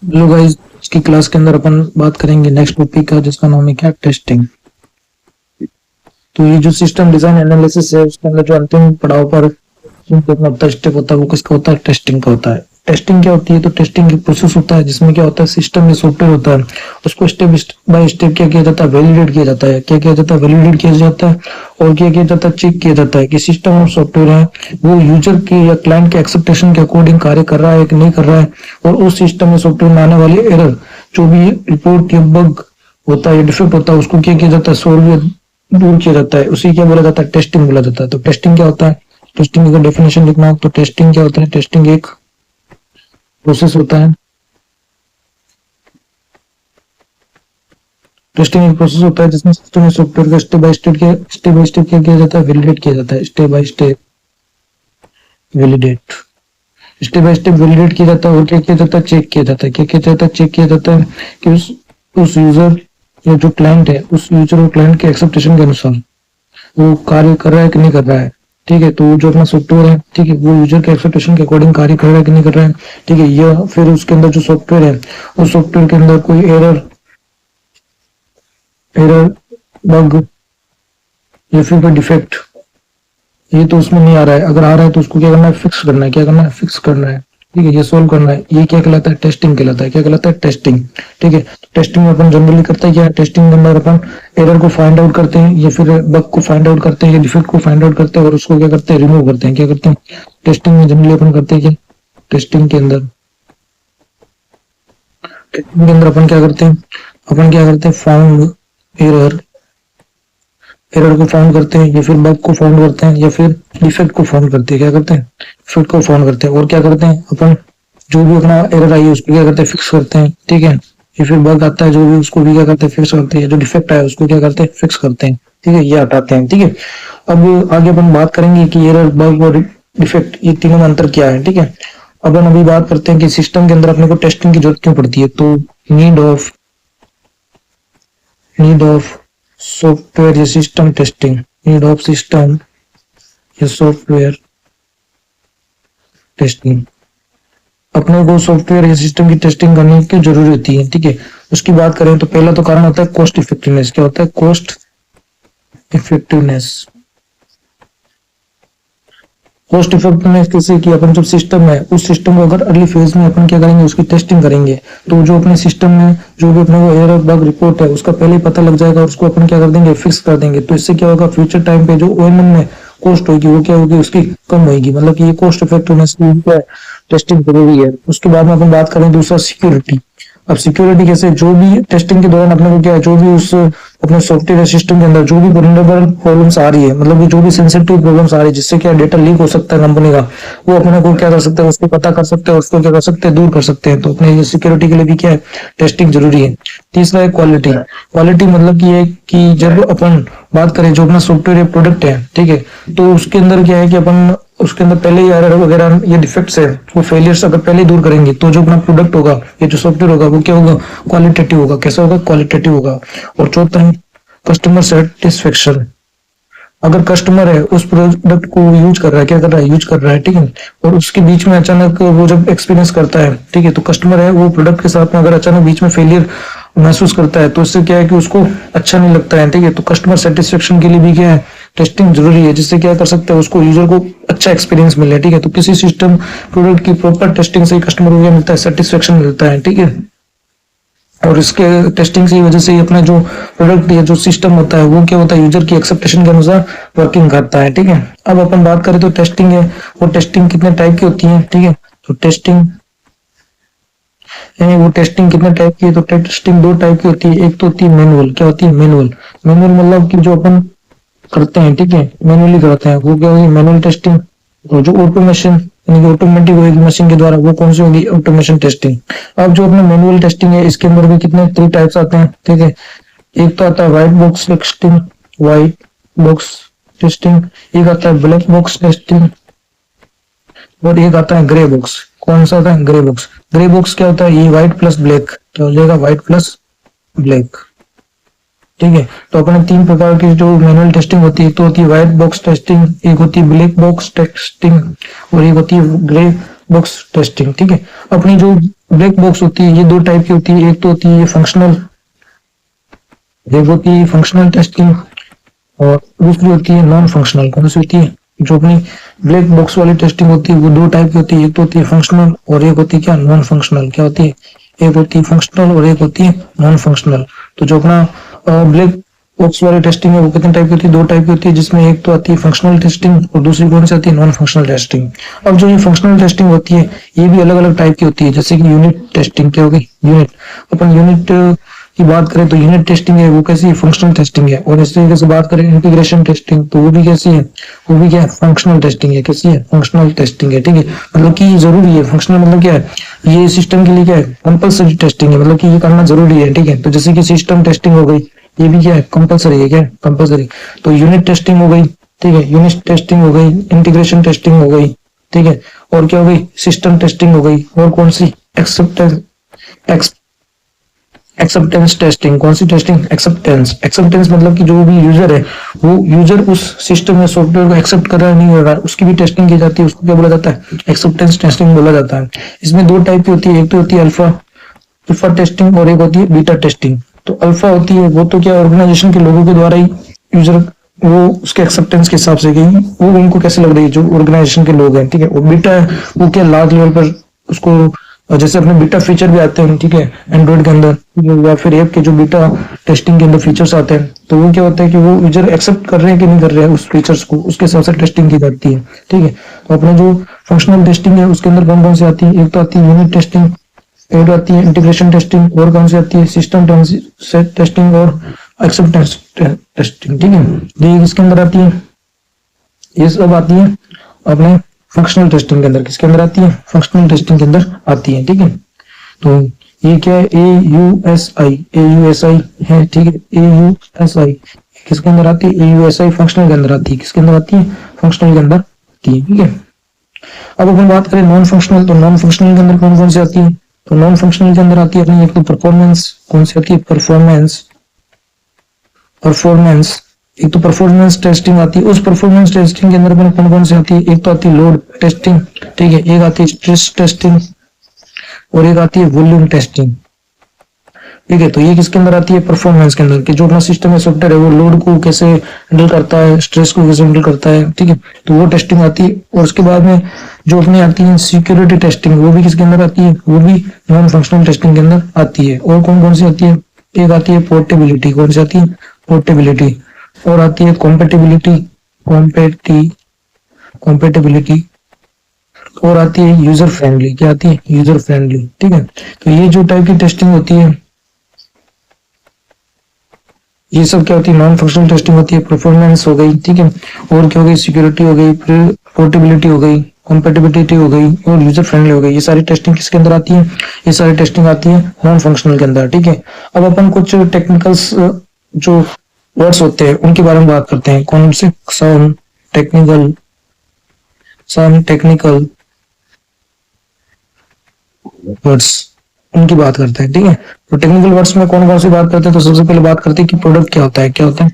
Hello guys, इसकी class के अंदर अपन बात करेंगे नेक्स्ट टॉपिक का जिसका नाम है क्या, टेस्टिंग। तो ये जो सिस्टम डिजाइन एनालिसिस है उसके अंदर जो अंतिम पड़ाव पर देखना होता है, स्टेप होता है, वो किसका होता है, टेस्टिंग का होता है। टेस्टिंग क्या होती है? तो टेस्टिंग एक प्रोसेस होता है जिसमें क्या होता है, सिस्टम में सॉफ्टवेयर होता है, उसको स्टेप बाय स्टेप क्या किया जाता है, वैलिडेट किया जाता है। क्या किया जाता है? वैलिडेट किया जाता है। और क्या किया जाता है? चेक किया जाता है कि सिस्टम और सॉफ्टवेयर है वो यूजर के या क्लाइंट के एक्सेप्टेशन के अकॉर्डिंग कार्य कर रहा है कि नहीं कर रहा है। और उस सिस्टम में सॉफ्टवेयर में आने वाली एरर, जो भी रिपोर्ट या बग होता है या डिफेक्ट होता है, उसको क्या किया जाता है, सोल्व या दूर किया जाता है। उसी क्या बोला जाता है, टेस्टिंग बोला जाता है। तो टेस्टिंग क्या होता है? टेस्टिंग का डेफिनेशन लिखना हो तो टेस्टिंग क्या होता है? टेस्टिंग एक प्रोसेस होता है। टेस्टिंग एक प्रोसेस होता है जिसमें सिस्टम में सॉफ्टवेयर का स्टेप बाय स्टेप क्या किया जाता है, वैलिडेट किया जाता है। Step by step validate, step by step validate किया जाता है। और क्या किया जाता है? चेक किया जाता है। क्या किया जाता है? चेक किया जाता है कि उस यूजर या जो क्लाइंट है, उस यूजर और क्लाइंट के एक्सेप्टेशन के अनुसार वो कार्य कर रहा है कि नहीं कर रहा है। ठीक है, तो जो अपना सॉफ्टवेयर है, ठीक है, वो यूजर के एक्सपेक्टेशन के अकॉर्डिंग कार्य कर रहा है कि नहीं कर रहा है। ठीक है, या फिर उसके अंदर जो सॉफ्टवेयर है, उस सॉफ्टवेयर के अंदर कोई एरर एरर बग या फिर कोई डिफेक्ट, ये तो उसमें नहीं आ रहा है। अगर आ रहा है तो उसको क्या करना है, फिक्स करना है। क्या करना है? फिक्स करना है। ठीक है, ये सोल्व करना है। ये क्या कहलाता है? टेस्टिंग कहलाता है। क्या कहलाता है? टेस्टिंग। ठीक है, तो टेस्टिंग में अपन जनरली करते हैं क्या, टेस्टिंग के अंदर अपन एरर को फाइंड आउट करते हैं या फिर बग को फाइंड आउट करते हैं या डिफेक्ट को फाइंड आउट करते हैं और उसको क्या करते हैं, रिमूव करते हैं। क्या करते हैं? टेस्टिंग में जनरली अपन करते हैं क्या, टेस्टिंग के अंदर अपन क्या करते हैं, फाउंड एरर, एरर को फाउंड करते हैं या फिर बग को फाउंड करते हैं या फिर डिफेक्ट को फाउंड करते हैं। क्या करते हैं? डिफेक्ट को फाउंड करते हैं। और क्या करते हैं अपन, जो भी अपना एरर आई है उसको क्या करते हैं, फिक्स करते हैं। ठीक है, या फिर बग आता है जो भी, उसको भी क्या करते हैं, फिक्स करते हैं। जो डिफेक्ट आया उसको क्या करते हैं, फिक्स करते हैं। ठीक है, ये हटाते हैं। ठीक है, अब आगे अपन बात करेंगे कि एरर, बग और डिफेक्ट, ये तीनों में अंतर क्या है। ठीक है, अपन अभी बात करते हैं कि सिस्टम के अंदर अपने को टेस्टिंग की जरूरत क्यों पड़ती है। तो नीड ऑफ सॉफ्टवेयर या system testing, need of system या सॉफ्टवेयर टेस्टिंग, अपने को सॉफ्टवेयर या सिस्टम की टेस्टिंग करनी क्यों जरूरी होती है। ठीक है, उसकी बात करें तो पहला तो कारण होता है कॉस्ट इफेक्टिवनेस। क्या होता है? Cost effectiveness. कॉस्ट इफेक्टिवनेस कैसे कि अपन जब सिस्टम है, उस सिस्टम को अगर अर्ली फेज में अपन क्या करेंगे, उसकी टेस्टिंग करेंगे, तो जो अपने सिस्टम में जो भी अपने को एरर बग रिपोर्ट है उसका पहले ही पता लग जाएगा और उसको अपन क्या कर देंगे, फिक्स कर देंगे। तो इससे क्या होगा, फ्यूचर टाइम पे जो ओएमएम में कॉस्ट होगी वो क्या होगी, उसकी कम होगी। मतलब कि ये कॉस्ट इफेक्टिवनेस की टेस्टिंग जरूरी है। उसके बाद में अपन बात करें दूसरा, सिक्योरिटी। अब सिक्योरिटी कैसे, जो भी टेस्टिंग के दौरान अपने को क्या है, जो भी उस अपने सॉफ्टवेयर सिस्टम के अंदर जो भी वल्नरेबल प्रॉब्लम्स आ रही है, मतलब कि जो भी सेंसिटिव प्रॉब्लम्स आ रही है जिससे क्या डेटा लीक हो सकता है कंपनी का, वो अपने को क्या कर सकते हैं, उसको पता कर सकते हैं और उसको क्या कर सकते हैं, दूर कर सकते हैं। तो अपने ये सिक्योरिटी के लिए भी क्या है, टेस्टिंग जरूरी है। तीसरा है क्वालिटी। क्वालिटी मतलब कि है कि जब अपन बात करें जो अपना सॉफ्टवेयर या प्रोडक्ट है, ठीक है, तो उसके अंदर क्या है कि अपन उसके अंदर पहले ही एरर वगैरह ये डिफेक्ट्स है, वो फेलियर्स अगर पहले ही दूर करेंगे तो जो अपना प्रोडक्ट होगा या जो सॉफ्टवेयर होगा वो क्या होगा, क्वालिटेटिव होगा। कैसा होगा? क्वालिटेटिव होगा। और चौथा है कस्टमर सेटिस्फेक्शन। अगर कस्टमर है उस प्रोडक्ट को यूज कर रहा है, क्या कर रहा है, यूज कर रहा है, ठीक है, और उसके बीच में अचानक वो जब एक्सपीरियंस करता है, ठीक है, तो कस्टमर है वो प्रोडक्ट के साथ में अगर अचानक बीच में फेलियर महसूस करता है तो इससे क्या है कि उसको अच्छा नहीं लगता है। ठीक है, तो कस्टमर सेटिस्फेक्शन के लिए भी क्या है, टेस्टिंग जरूरी है, जिससे क्या कर सकते हैं, उसको यूजर को अच्छा एक्सपीरियंस मिले। ठीक है, तो किसी सिस्टम प्रोडक्ट की प्रॉपर टेस्टिंग से कस्टमर को क्या मिलता है, सेटिस्फेक्शन मिलता है। ठीक है, और इसके टेस्टिंग की वजह से अपना जो प्रोडक्ट या जो सिस्टम होता है वो क्या होता है, यूजर की एक्सेप्टेशन के अनुसार वर्किंग करता है। ठीक है, अब अपन बात करें तो टेस्टिंग है, वो टेस्टिंग कितने टाइप की होती है। ठीक है, तो टेस्टिंग यानी वो टेस्टिंग कितने टाइप की है, तो टेस्टिंग दो टाइप की होती है। एक तो होती है मैनुअल। क्या होती है? मैनुअल। मैनुअल मतलब कि जो अपन करते हैं, ठीक है, मैनुअली करते हैं, वो क्या होगी, मैनुअल टेस्टिंग। और जो ऑटोमेशन यानी कि ऑटोमेटिक होगी मशीन के द्वारा, वो कौन सी होगी, ऑटोमेशन टेस्टिंग। अब जो अपना मैनुअल टेस्टिंग है इसके अंदर भी कितने 3 टाइप्स आते हैं। ठीक है, एक तो आता है white box testing, white box testing, एक आता है ब्लैक बॉक्स टेस्टिंग और एक आता है ग्रे बॉक्स। कौन सा आता है? Grey box. ग्रे बॉक्स क्या होता है, ये व्हाइट प्लस ब्लैक, क्या हो जाएगा, व्हाइट प्लस ब्लैक। ठीक है, तो अपने 3 प्रकार की जो मैनुअल टेस्टिंग होती है, तो होती है व्हाइट बॉक्स टेस्टिंग, एक होती है ब्लैक बॉक्स टेस्टिंग और एक होती है ग्रे बॉक्स टेस्टिंग। ठीक है, अपनी जो ब्लैक बॉक्स होती है, ये दो टाइप की होती है। एक तो होती है फंक्शनल, एक होती है फंक्शनल टेस्टिंग, और दूसरी होती है नॉन फंक्शनल। कौन सी होती है? जो अपनी ब्लैक बॉक्स वाली टेस्टिंग होती है वो दो टाइप की होती है। एक तो होती है फंक्शनल और एक होती है क्या, नॉन फंक्शनल। क्या होती है? एक होती है फंक्शनल और एक होती है नॉन फंक्शनल। तो जो अपना ब्लैक बॉक्स वाली टेस्टिंग है वो कितने टाइप की होती है? दो टाइप की होती है, जिसमें एक तो आती है फंक्शनल टेस्टिंग और दूसरी कौन सी आती है? Non functional testing. अब जो ये फंक्शनल टेस्टिंग होती है ये भी अलग अलग टाइप की होती है, जैसे कि यूनिट टेस्टिंग। क्या होगी? यूनिट। अपन यूनिट की बात करें तो यूनिट टेस्टिंग है वो कैसी है? फंक्शनल टेस्टिंग है। और इस तरीके से बात करें इंटीग्रेशन टेस्टिंग तो वो भी कैसी है? वो भी क्या है? फंक्शनल टेस्टिंग है। कैसी है? फंक्शनल टेस्टिंग है। ठीक है, मतलब कि जरूरी है। फंक्शनल मतलब क्या है? ये सिस्टम के लिए क्या है? कंपलसरी टेस्टिंग है, मतलब कि ये करना जरूरी है। ठीक है, तो जैसे कि सिस्टम टेस्टिंग हो गई, ये भी क्या है? कंपलसरी है। क्या? कंपलसरी। तो यूनिट टेस्टिंग हो गई, ठीक है, यूनिट टेस्टिंग हो गई, इंटीग्रेशन टेस्टिंग हो गई, ठीक है, और क्या हो गई? सिस्टम टेस्टिंग हो गई, और कौन सी? Acceptance acceptance testing. कौन सी टेस्टिंग? एक्सेप्टेंस। एक्सेप्टेंस मतलब कि जो भी यूजर है वो यूजर उस सिस्टम या सॉफ्टवेयर को एक्सेप्ट कर रहा है नहीं कर रहा है, उसकी भी टेस्टिंग की जाती है। उसको क्या बोला जाता है? एक्सेप्टेंस टेस्टिंग बोला जाता है। इसमें दो टाइप की होती है, एक तो होती है अल्फा अल्फा टेस्टिंग और एक होती है बीटा टेस्टिंग। तो अल्फा होती है वो तो क्या, ऑर्गेनाइजेशन के लोगों के द्वारा ही यूजर वो उसके एक्सेप्टेंस के हिसाब से कि वो उनको कैसे लग रही है जो ऑर्गेनाइजेशन के लोग हैं। ठीक है, और बीटा है वो क्या, लार्ज लेवल पर उसको, जैसे अपने बीटा फीचर भी आते हैं, ठीक है, एंड्रॉइड के अंदर या फिर ऐप के जो बीटा टेस्टिंग के अंदर फीचर्स आते हैं, तो वो क्या होता है कि वो यूजर एक्सेप्ट कर रहे हैं कि नहीं कर रहे हैं उस फीचर्स को, उसके हिसाब से टेस्टिंग की जाती है। ठीक है, तो अपने जो फंक्शनल टेस्टिंग है उसके अंदर कौन कौन सी आती है? एक तो आती है यूनिट टेस्टिंग, एक आती है इंटीग्रेशन टेस्टिंग, और कौन सी आती है? सिस्टम टेस्टिंग और एक्सेप्टेंस टेस्टिंग। ठीक है, ये किसके अंदर आती है? ये सब आती है अपने फंक्शनल टेस्टिंग के अंदर। किसके अंदर आती है? फंक्शनल टेस्टिंग के अंदर आती है। ठीक है, तो ये क्या है? ए यू एस आई है। ठीक है, AUSI किसके अंदर आती है? AUSI फंक्शनल के अंदर आती है। किसके अंदर आती है? फंक्शनल के अंदर आती है। ठीक है, अब अपन बात करें नॉन फंक्शनल, तो नॉन फंक्शनल के अंदर कौन कौन सी आती है? तो नॉन फंक्शनल के अंदर आती है अपनी एक तो परफॉर्मेंस। कौन सी आती है? परफॉर्मेंस। परफॉर्मेंस, एक तो परफॉर्मेंस टेस्टिंग आती है। उस परफॉर्मेंस टेस्टिंग के अंदर अपन कौन कौन सी आती है? एक तो आती है लोड टेस्टिंग, ठीक है, एक आती है स्ट्रेस टेस्टिंग, और एक आती है वॉल्यूम टेस्टिंग। ठीक है, तो ये किसके अंदर आती है? परफॉर्मेंस के अंदर, कि जो अपना सिस्टम है, सॉफ्टवेयर है, वो लोड को कैसे हैंडल करता है, स्ट्रेस को कैसे हैंडल करता है। ठीक है, तो वो टेस्टिंग आती है। और उसके बाद में जो अपनी आती है सिक्योरिटी टेस्टिंग, वो भी किसके अंदर आती है? वो भी नॉन फंक्शनल टेस्टिंग के अंदर आती है। और कौन कौन सी आती है? एक आती है पोर्टेबिलिटी। कौन सी आती है? पोर्टेबिलिटी। और आती है कॉम्पेटिबिलिटी, कॉम्पेटिबिलिटी, और आती है यूजर फ्रेंडली। क्या आती है? User friendly. ठीक है, तो ये जो टाइप की टेस्टिंग होती है, ये सब क्या होती है? नॉन फंक्शनल टेस्टिंग होती है। परफॉर्मेंस हो गई, ठीक है, और क्या हो गई? सिक्योरिटी हो गई, फिर पोर्टेबिलिटी हो गई, कॉम्पेटिबिलिटी हो गई, और यूजर फ्रेंडली हो गई। ये सारी टेस्टिंग किसके अंदर आती है? ये सारी टेस्टिंग आती है नॉन फंक्शनल के अंदर। ठीक है, अब अपन कुछ टेक्निकल्स जो वर्ड्स होते हैं उनके बारे में बात करते हैं। कौन से? सम टेक्निकल वर्ड्स, उनकी बात करते हैं। ठीक है, तो टेक्निकल वर्ड्स में कौन कौन सी बात करते हैं? तो सबसे पहले बात करते हैं कि प्रोडक्ट क्या होता है। क्या होता है?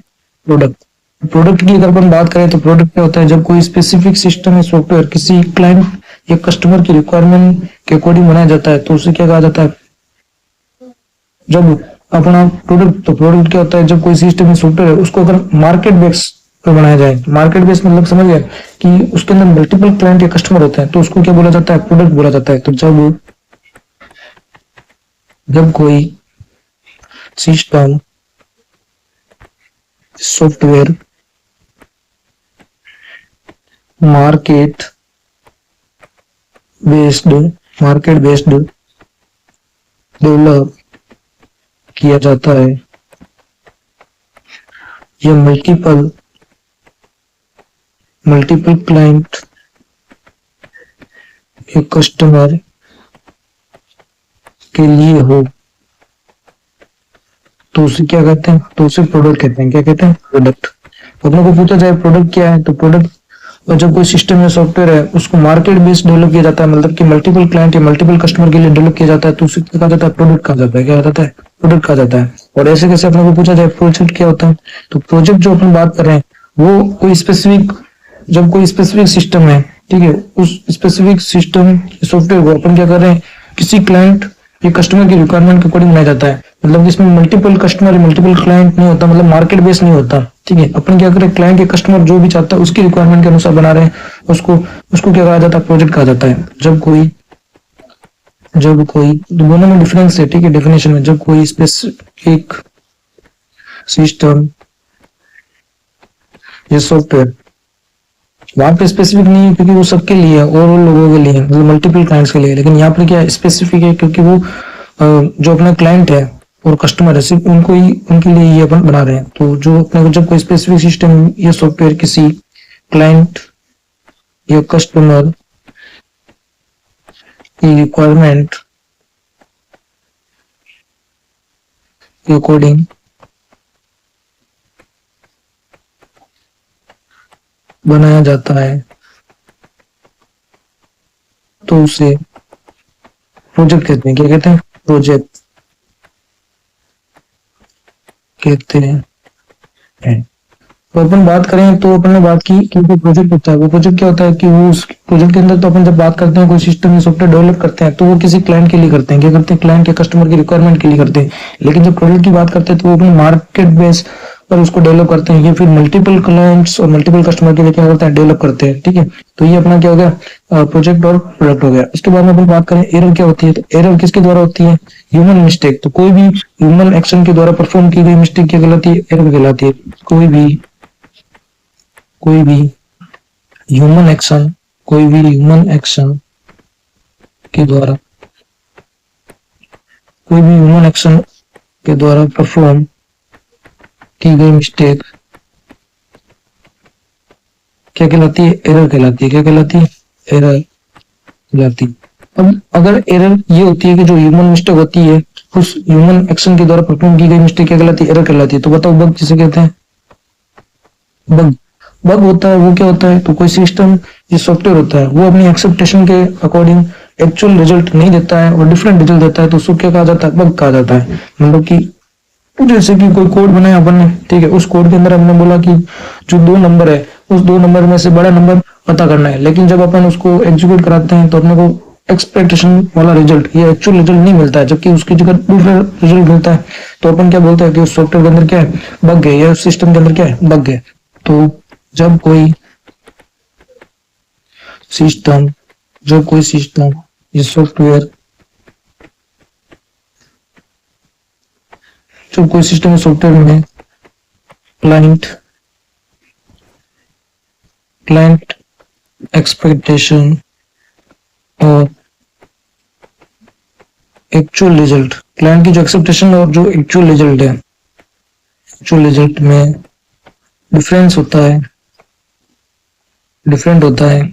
प्रोडक्ट। प्रोडक्ट की अगर अपन बात करें तो प्रोडक्ट क्या होता है? जब कोई स्पेसिफिक सिस्टम या सॉफ्टवेयर किसी क्लाइंट या कस्टमर की रिक्वायरमेंट के अकॉर्डिंग बनाया जाता है तो उसे क्या कहा जाता है? जब अपना प्रोडक्ट, तो प्रोडक्ट क्या होता है? जब कोई सिस्टम या सॉफ्टवेयर है उसको अगर मार्केट बेस पे बनाया जाए, मार्केट बेस मतलब समझ गए कि उसके अंदर मल्टीपल क्लाइंट या कस्टमर होते हैं, तो उसको क्या बोला जाता है? प्रोडक्ट बोला जाता है। तो जब कोई system software market based develop किया जाता है, यह मल्टीपल क्लाइंट या कस्टमर के लिए हो, तो उसे क्या कहते हैं? तो उसे प्रोडक्ट कहते हैं। क्या कहते हैं? प्रोडक्ट। अपने को पूछा जाए प्रोडक्ट क्या है, तो प्रोडक्ट, और जब कोई सिस्टम या सॉफ्टवेयर है उसको मार्केट बेस्ड डेवलप किया जाता है, मतलब कि मल्टीपल क्लाइंट या मल्टीपल कस्टमर के लिए डेवलप किया जाता है, तो उसे क्या कहा जाता है? प्रोडक्ट कहा जाता है। क्या कहता है? प्रोडक्ट कहा जाता है। और ऐसे कैसे अपने को पूछा जाए प्रोजेक्ट क्या होता है, तो प्रोजेक्ट जो अपन बात कर रहे हैं वो कोई स्पेसिफिक, जब कोई स्पेसिफिक सिस्टम है, ठीक है, उस स्पेसिफिक सिस्टम सॉफ्टवेयर को अपन क्या कर रहे हैं? किसी क्लाइंट ये कस्टमर की रिक्वायरमेंट के अकॉर्डिंग बनाया जाता है। मतलब इसमें मल्टीपल कस्टमर मल्टीपल क्लाइंट नहीं होता, मतलब मार्केट बेस नहीं होता। ठीक है, अपन क्या करें, क्लाइंट के कस्टमर जो भी चाहता है उसकी रिक्वायरमेंट के अनुसार बना रहे हैं, उसको उसको क्या कहा जाता है, प्रोजेक्ट कहा जाता है। जब कोई दोनों में डिफरेंस है, ठीक है, डेफिनेशन में। जब कोई स्पेसिफिक सिस्टम या सॉफ्टवेयर, वहां पे स्पेसिफिक नहीं है क्योंकि वो सबके लिए है, और लोगों के लिए है, मतलब मल्टीपल क्लाइंट्स के लिए। लेकिन यहाँ पर क्या स्पेसिफिक है क्योंकि वो जो अपना क्लाइंट है और कस्टमर है, सिर्फ उनको ही, उनके लिए ये अपन बना रहे हैं। तो जो अपने को जब कोई स्पेसिफिक सिस्टम या सॉफ्टवेयर किसी क्लाइंट या कस्टमर की रिक्वायरमेंट के अकॉर्डिंग बनाया जाता है तो उसे प्रोजेक्ट कहते हैं। क्या कहते हैं? प्रोजेक्ट कहते हैं। तो अपन बात करें तो अपन ने बात की कि जो प्रोजेक्ट होता है, वो प्रोजेक्ट क्या होता है कि वो उस प्रोजेक्ट के अंदर, तो अपन जब बात करते हैं कोई सिस्टम या सॉफ्टवेयर डेवलप करते हैं तो वो किसी क्लाइंट के लिए करते हैं। क्या करते हैं? क्लाइंट या कस्टमर की रिक्वायरमेंट के लिए करते हैं। लेकिन जब प्रोजेक्ट की बात करते हैं तो वो अपने मार्केट बेस पर उसको डेवलप करते हैं, या फिर मल्टीपल क्लाइंट्स और मल्टीपल कस्टमर के लिए क्या करते हैं, डेवलप करते हैं। ठीक है, तो ये अपना क्या हो गया, प्रोजेक्ट और प्रोडक्ट हो गया। इसके बाद में अपन बात करें एरर क्या होती है, तो एरर किसके द्वारा होती है? Human mistake. तो कोई भी ह्यूमन एक्शन के द्वारा परफॉर्म की गई मिस्टेक क्या कहलाती है? एरर कहलाती है। कोई भी ह्यूमन एक्शन, कोई भी ह्यूमन एक्शन के द्वारा, कोई भी ह्यूमन एक्शन के द्वारा परफॉर्म की गई मिस्टेक क्या कहलाती है? एरर कहलाती है। क्या कहलाती है? एरर कहलाती है। अब अगर एरर ये होती है कि जो ह्यूमन मिस्टेक होती है, उस ह्यूमन एक्शन के द्वारा परफॉर्म की गई मिस्टेक क्या कहलाती है? एरर कहलाती है। तो बताओ, बग किसे कहते हैं? बग बग होता है वो क्या होता है, तो कोई सिस्टम या सॉफ्टवेयर होता है वो अपनी एक्सेप्टेशन के अकॉर्डिंग एक्चुअल रिजल्ट नहीं देता है और डिफरेंट रिजल्ट देता है, तो उसको क्या कहा जाता है? बग कहा जाता है। मतलब कि जैसे कि कोई कोड बनाया अपन ने, ठीक है, उस कोड के अंदर हमने बोला कि जो 2 नंबर है, उस 2 नंबर में से बड़ा नंबर पता करना है। लेकिन जब अपन उसको एग्जीक्यूट कराते हैं तो अपने को एक्सपेक्टेशन वाला रिजल्ट या एक्चुअल रिजल्ट नहीं मिलता है, जबकि उसकी जगह दूसरा रिजल्ट मिलता है। तो अपन क्या बोलते हैं कि उस सॉफ्टवेयर के अंदर क्या है? बग है, या उस सिस्टम के अंदर क्या है? बग है। तो जब कोई सिस्टम जब कोई सिस्टम या सॉफ्टवेयर जब कोई सिस्टम या सॉफ्टवेयर में क्लाइंट क्लाइंट एक्सपेक्टेशन और एक्चुअल रिजल्ट, क्लाइंट की जो एक्सपेक्टेशन और जो एक्चुअल रिजल्ट है, एक्चुअल रिजल्ट में डिफरेंस होता है, डिफरेंट होता है,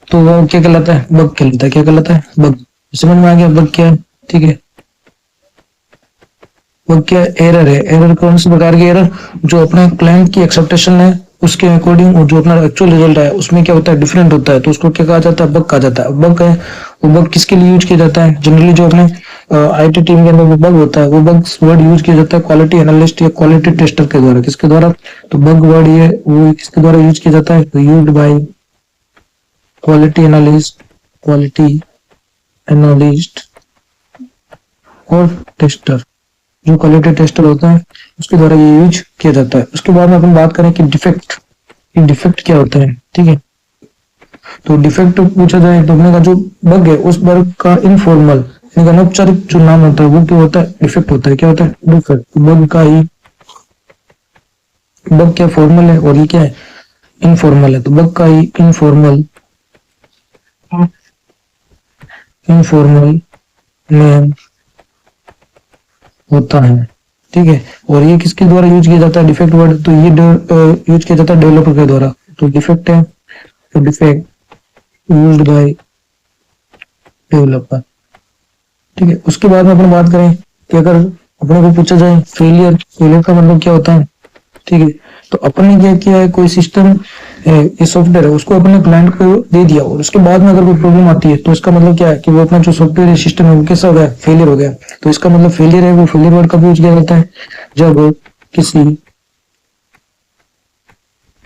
तो वो क्या कहलाता है? बग कहलाता है। क्या कहलाता है? बग। समझ में आ गया बग क्या है? ठीक है, बग क्या है? एरर है। एरर कौन से प्रकार की एरर? जो अपने क्लाइंट की एक्सेप्टेशन है उसके अकॉर्डिंग और जो अपना एक्चुअल रिजल्ट है उसमें क्या होता है? डिफरेंट होता है, तो उसको क्या कहा जाता है? बग कहा जाता है। बग है वो, बग किसके लिए यूज किया जाता है? जनरली जो अपने आईटी टीम के अंदर वो बग होता है, वो बग वर्ड यूज किया जाता है क्वालिटी एनालिस्ट या क्वालिटी टेस्टर के द्वारा। किसके द्वारा? तो बग वर्ड ये वो किसके द्वारा यूज किया जाता है? तो used by quality analyst, quality analyst और टेस्टर। जो क्वालिटी टेस्टर होता है उसके द्वारा ये यूज किया जाता है। उसके बाद में अपन बात करें कि डिफेक्ट, कि डिफेक्ट क्या होता है। ठीक है, तो डिफेक्ट पूछा जाए तो अपने का जो बग है उस बग का इनफॉर्मल, यानी अनौपचारिक जो नाम होता है वो क्या होता है? डिफेक्ट होता है। क्या होता है? डिफेक्ट। बग का ही, बग क्या फॉर्मल है और ये क्या है? इनफॉर्मल है। तो बग का ही इनफॉर्मल इनफॉर्मल नेम होता है। ठीक है, और ये किसके द्वारा यूज किया जाता है डिफेक्ट वर्ड? तो ये यूज किया जाता है डेवलपर के द्वारा। तो डिफेक्ट है, तो डिफेक्ट यूज्ड बाय डेवलपर। ठीक है, उसके बाद में अपन बात करें कि अगर अपने को पूछा जाए फेलियर, फेलियर का मतलब क्या होता है? ठीक है, तो अपन ने क्या किया है, कोई सिस्टम ये सॉफ्टवेयर है उसको अपने क्लाइंट को दे दिया और उसके बाद में अगर कोई प्रॉब्लम आती है तो इसका मतलब क्या है कि वो अपना जो सॉफ्टवेयर सिस्टम है वो कैसा हो गया? फेलियर हो गया। तो इसका मतलब फेलियर है, वो फेलियर वर्ड कब यूज किया जाता है? जब किसी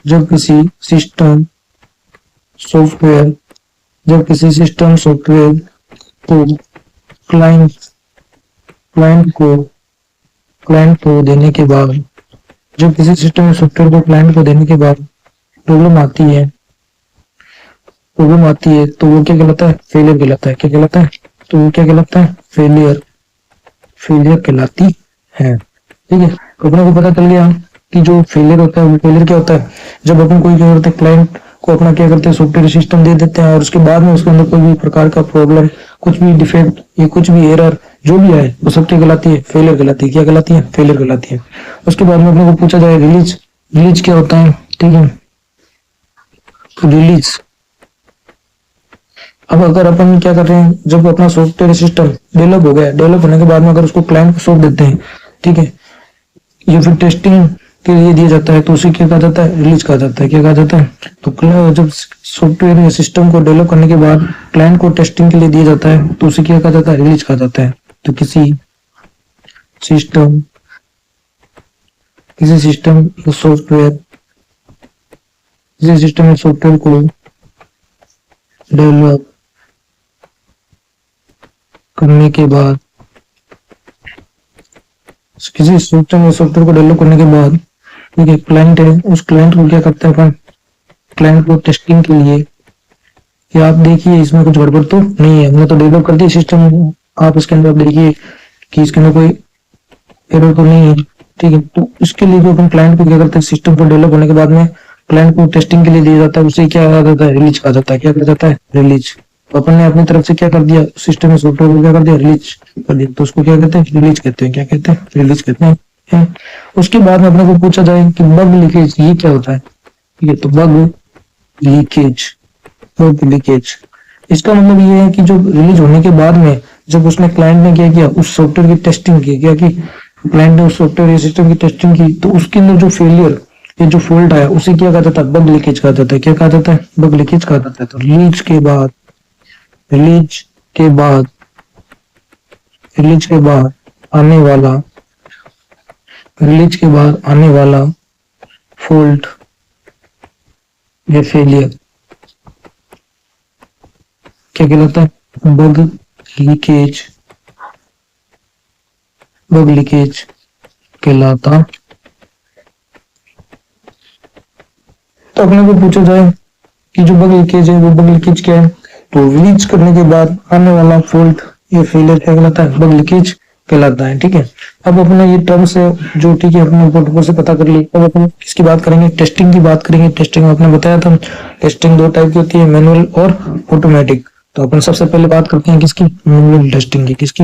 जब किसी सिस्टम, सॉफ्टवेयर जब किसी सिस्टम सॉफ्टवेयर को क्लाइंट क्लाइंट को क्लाइंट को देने के बाद जब किसी सिस्टम में सॉफ्टवेयर को क्लाइंट को देने के बाद प्रॉब्लम आती है तो वो क्या कहलाता है? फेलियर कहलाता है। क्या कहलाता है? तो वो क्या कहलाता है? फेलियर कहलाती है। ठीक है, तो अपने को पता चल गया कि जो फेलियर होता है वो फेलियर क्या होता है? जब अपन कोई क्या करते हैं, क्लाइंट को अपना क्या करते हैं, सॉफ्टवेयर सिस्टम दे देते हैं और उसके बाद में उसके अंदर कोई भी प्रकार का प्रॉब्लम, कुछ भी डिफेक्ट या कुछ भी एरर जो भी आए वो सब क्या कहलाती है? फेलियर कहलाती है। क्या कहलाती है? फेलियर कहलाती है। उसके बाद में अपने को पूछा जाए रिलीज क्या होता है? ठीक है, रिलीज। अब अगर अपन क्या कर रहे हैं, जब अपना सॉफ्टवेयर सिस्टम डेवलप हो गया, डेवलप होने के बाद में अगर उसको क्लाइंट को सौंप देते हैं, ठीक है, या फिर टेस्टिंग के लिए दिया जाता है, तो उसे क्या कहा जाता है? रिलीज कहा जाता है। क्या कहा जाता है? तो जब सॉफ्टवेयर या सिस्टम को डेवलप करने के बाद क्लाइंट को टेस्टिंग के लिए दिया जाता है, तो उसे क्या कहा जाता है? रिलीज कहा जाता है। तो किसी सिस्टम सॉफ्टवेयर को डेवलप करने के बाद किसी सिस्टम या सॉफ्टवेयर को डेवलप करने के बाद ठीक है, क्लाइंट है, उस क्लाइंट को क्या करते हैं अपन? क्लाइंट को टेस्टिंग के लिए कि आप देखिए इसमें कुछ गड़बड़ तो नहीं है, हमने तो डेवलप कर दिया सिस्टम, आप इसके अंदर देखिए कि इसके अंदर कोई एरर तो नहीं है। ठीक है, तो इसके लिए जो अपन क्लाइंट को क्या करते हैं, सिस्टम को डेवलप होने के बाद में क्लाइंट को टेस्टिंग के लिए दिया जाता है, उसे क्या कहा जाता है? रिलीज कहा जाता है। क्या कहा जाता है? रिलीज। तो अपन ने अपनी तरफ से क्या कर दिया, सिस्टम में सॉफ्टवेयर को क्या कर दिया? रिलीज कर दिया, तो उसको क्या कहते हैं? रिलीज कहते हैं। क्या कहते हैं? रिलीज कहते हैं। उसके बाद में अपने को पूछा जाए कि बग लीकेज ये क्या होता है? ठीक है, तो बग लीकेज इसका मतलब ये है कि जो रिलीज होने के बाद में जब उसने क्लाइंट ने क्या किया, उस सॉफ्टवेयर की टेस्टिंग की, क्या की क्लाइंट ने उस सॉफ्टवेयर या सिस्टम की टेस्टिंग की, तो उसके अंदर जो फेलियर, ये जो फॉल्ट आया, उसे क्या कहा जाता है? बग लीकेज कहा जाता है। क्या कहा जाता है? बग लीकेज कहा जाता है। तो रिलीज के बाद आने वाला रिलीज के बाद आने वाला फॉल्ट या फेलियर क्या कहलाता है? बग लीकेज कहलाता। तो अपने को पूछा जाए कि जो बग लीकेज है वो बग लीकेज क्या है, तो रिलीज करने के बाद आने वाला फॉल्ट या फेलियर क्या कहलाता है? बग लीकेज कहलाता है। ठीक है, अब अपने ये टर्म्स है जो, ठीक है, अपने ऊपर से पता कर ली। अब अपन किसकी बात करेंगे? टेस्टिंग की बात करेंगे। टेस्टिंग आपने बताया था, टेस्टिंग दो टाइप की होती है, मैनुअल और ऑटोमेटिक। तो अपन सबसे पहले बात करते हैं किसकी? मैनुअल टेस्टिंग की। किसकी?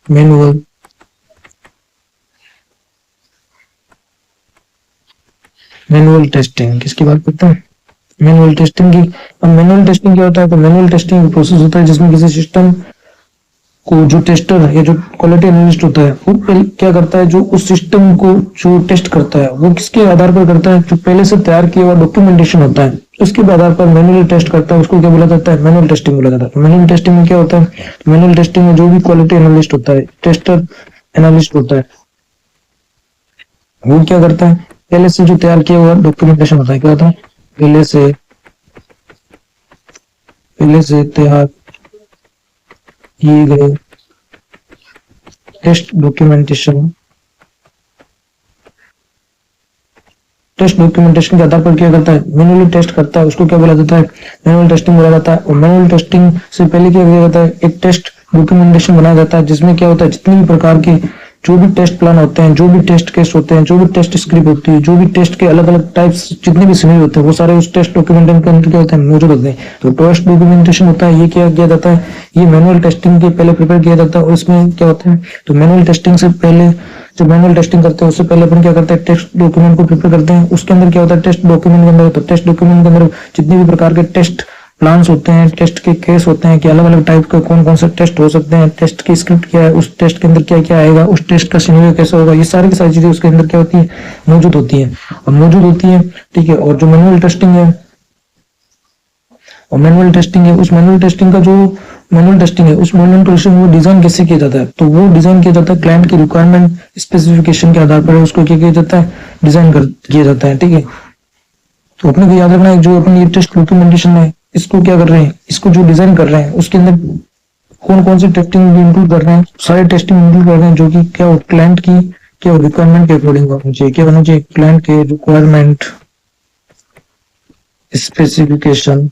Manual testing. किसकी बात करते हैं? मैनुअल टेस्टिंग की। अब मैनुअल टेस्टिंग क्या होता है? तो मैनुअल टेस्टिंग प्रोसेस होता है जिसमें किसी सिस्टम को जो टेस्टर है, जो क्वालिटी एनालिस्ट होता है, वो क्या करता है, जो उस सिस्टम को जो टेस्ट करता है वो किसके आधार पर करता है? जो पहले से तैयार किया हुआ डॉक्यूमेंटेशन होता है उसके आधार पर मैनुअल टेस्ट करता है। उसको क्या बोला जाता है? मैनुअल टेस्टिंग बोला जाता है। मैनुअल टेस्टिंग में क्या होता है? मैनुअल टेस्टिंग में जो भी क्वालिटी एनालिस्ट होता है, टेस्टर एनालिस्ट होता है, वो क्या करता है? पहले से जो तैयार किया हुआ डॉक्यूमेंटेशन होता है, क्या होता है? पहले से तैयार किए गए टेस्ट डॉक्यूमेंटेशन के आधार पर क्या करता है? मैनुअली टेस्ट करता है। उसको क्या बोला जाता है? मैनुअल टेस्टिंग बोला जाता है। और मैनुअल टेस्टिंग से पहले क्या किया जाता है? एक टेस्ट डॉक्यूमेंटेशन बनाया जाता है जिसमें क्या होता है, जितनी भी प्रकार के जो भी टेस्ट प्लान होते हैं, जो भी टेस्ट केस होते हैं, जो भी टेस्ट स्क्रिप्ट होती है, जो भी टेस्ट के अलग अलग टाइप्स जितने भी सिनेरियो होते हैं वो सारे उस टेस्ट डॉक्यूमेंटेशन के अंदर क्या होते हैं? मौजूद होते हैं। तो टेस्ट डॉक्यूमेंटेशन होता है, ये क्या किया जाता है? ये मैनुअल टेस्टिंग के पहले प्रिपेयर किया जाता है। और इसमें क्या होता है? तो मैनुअल टेस्टिंग से पहले, जब मैनुअल टेस्टिंग करते हैं उससे पहले अपन क्या करते हैं? टेस्ट डॉक्यूमेंट को प्रिपेयर करते हैं। उसके अंदर क्या होता है? टेस्ट डॉक्यूमेंट के अंदर, तो टेस्ट डॉक्यूमेंट के अंदर जितने भी प्रकार के टेस्ट प्लान्स होते हैं, टेस्ट के केस होते हैं कि अलग अलग टाइप के कौन कौन से टेस्ट हो सकते हैं, टेस्ट की स्क्रिप्ट क्या है, उस टेस्ट के अंदर क्या क्या आएगा, उस टेस्ट का सिनेरियो कैसा होगा, ये सारी की सारी चीजें उसके अंदर क्या होती है? मौजूद होती है। ठीक है, और जो मैनुअल टेस्टिंग है, उस मैनुअल टेस्टिंग है, उस मैनुअल टेस्टिंग वो डिजाइन कैसे किया जाता है? तो वो डिजाइन किया जाता है क्लाइंट की रिक्वायरमेंट स्पेसिफिकेशन के आधार पर, उसको क्या किया जाता है? डिजाइन किया जाता है। ठीक है, तो अपने को याद रखना है, जो अपन ये टेस्ट डॉक्यूमेंटेशन है इसको क्या कर रहे हैं, इसको जो डिजाइन कर रहे हैं उसके अंदर कौन कौन से टेस्टिंग इंक्लूड कर रहे हैं, सारे टेस्टिंग इंक्लूड कर रहे हैं जो कि क्या क्लाइंट की क्या रिक्वायरमेंट के अकॉर्डिंग होना चाहिए, क्या होना चाहिए क्लाइंट के रिक्वायरमेंट स्पेसिफिकेशन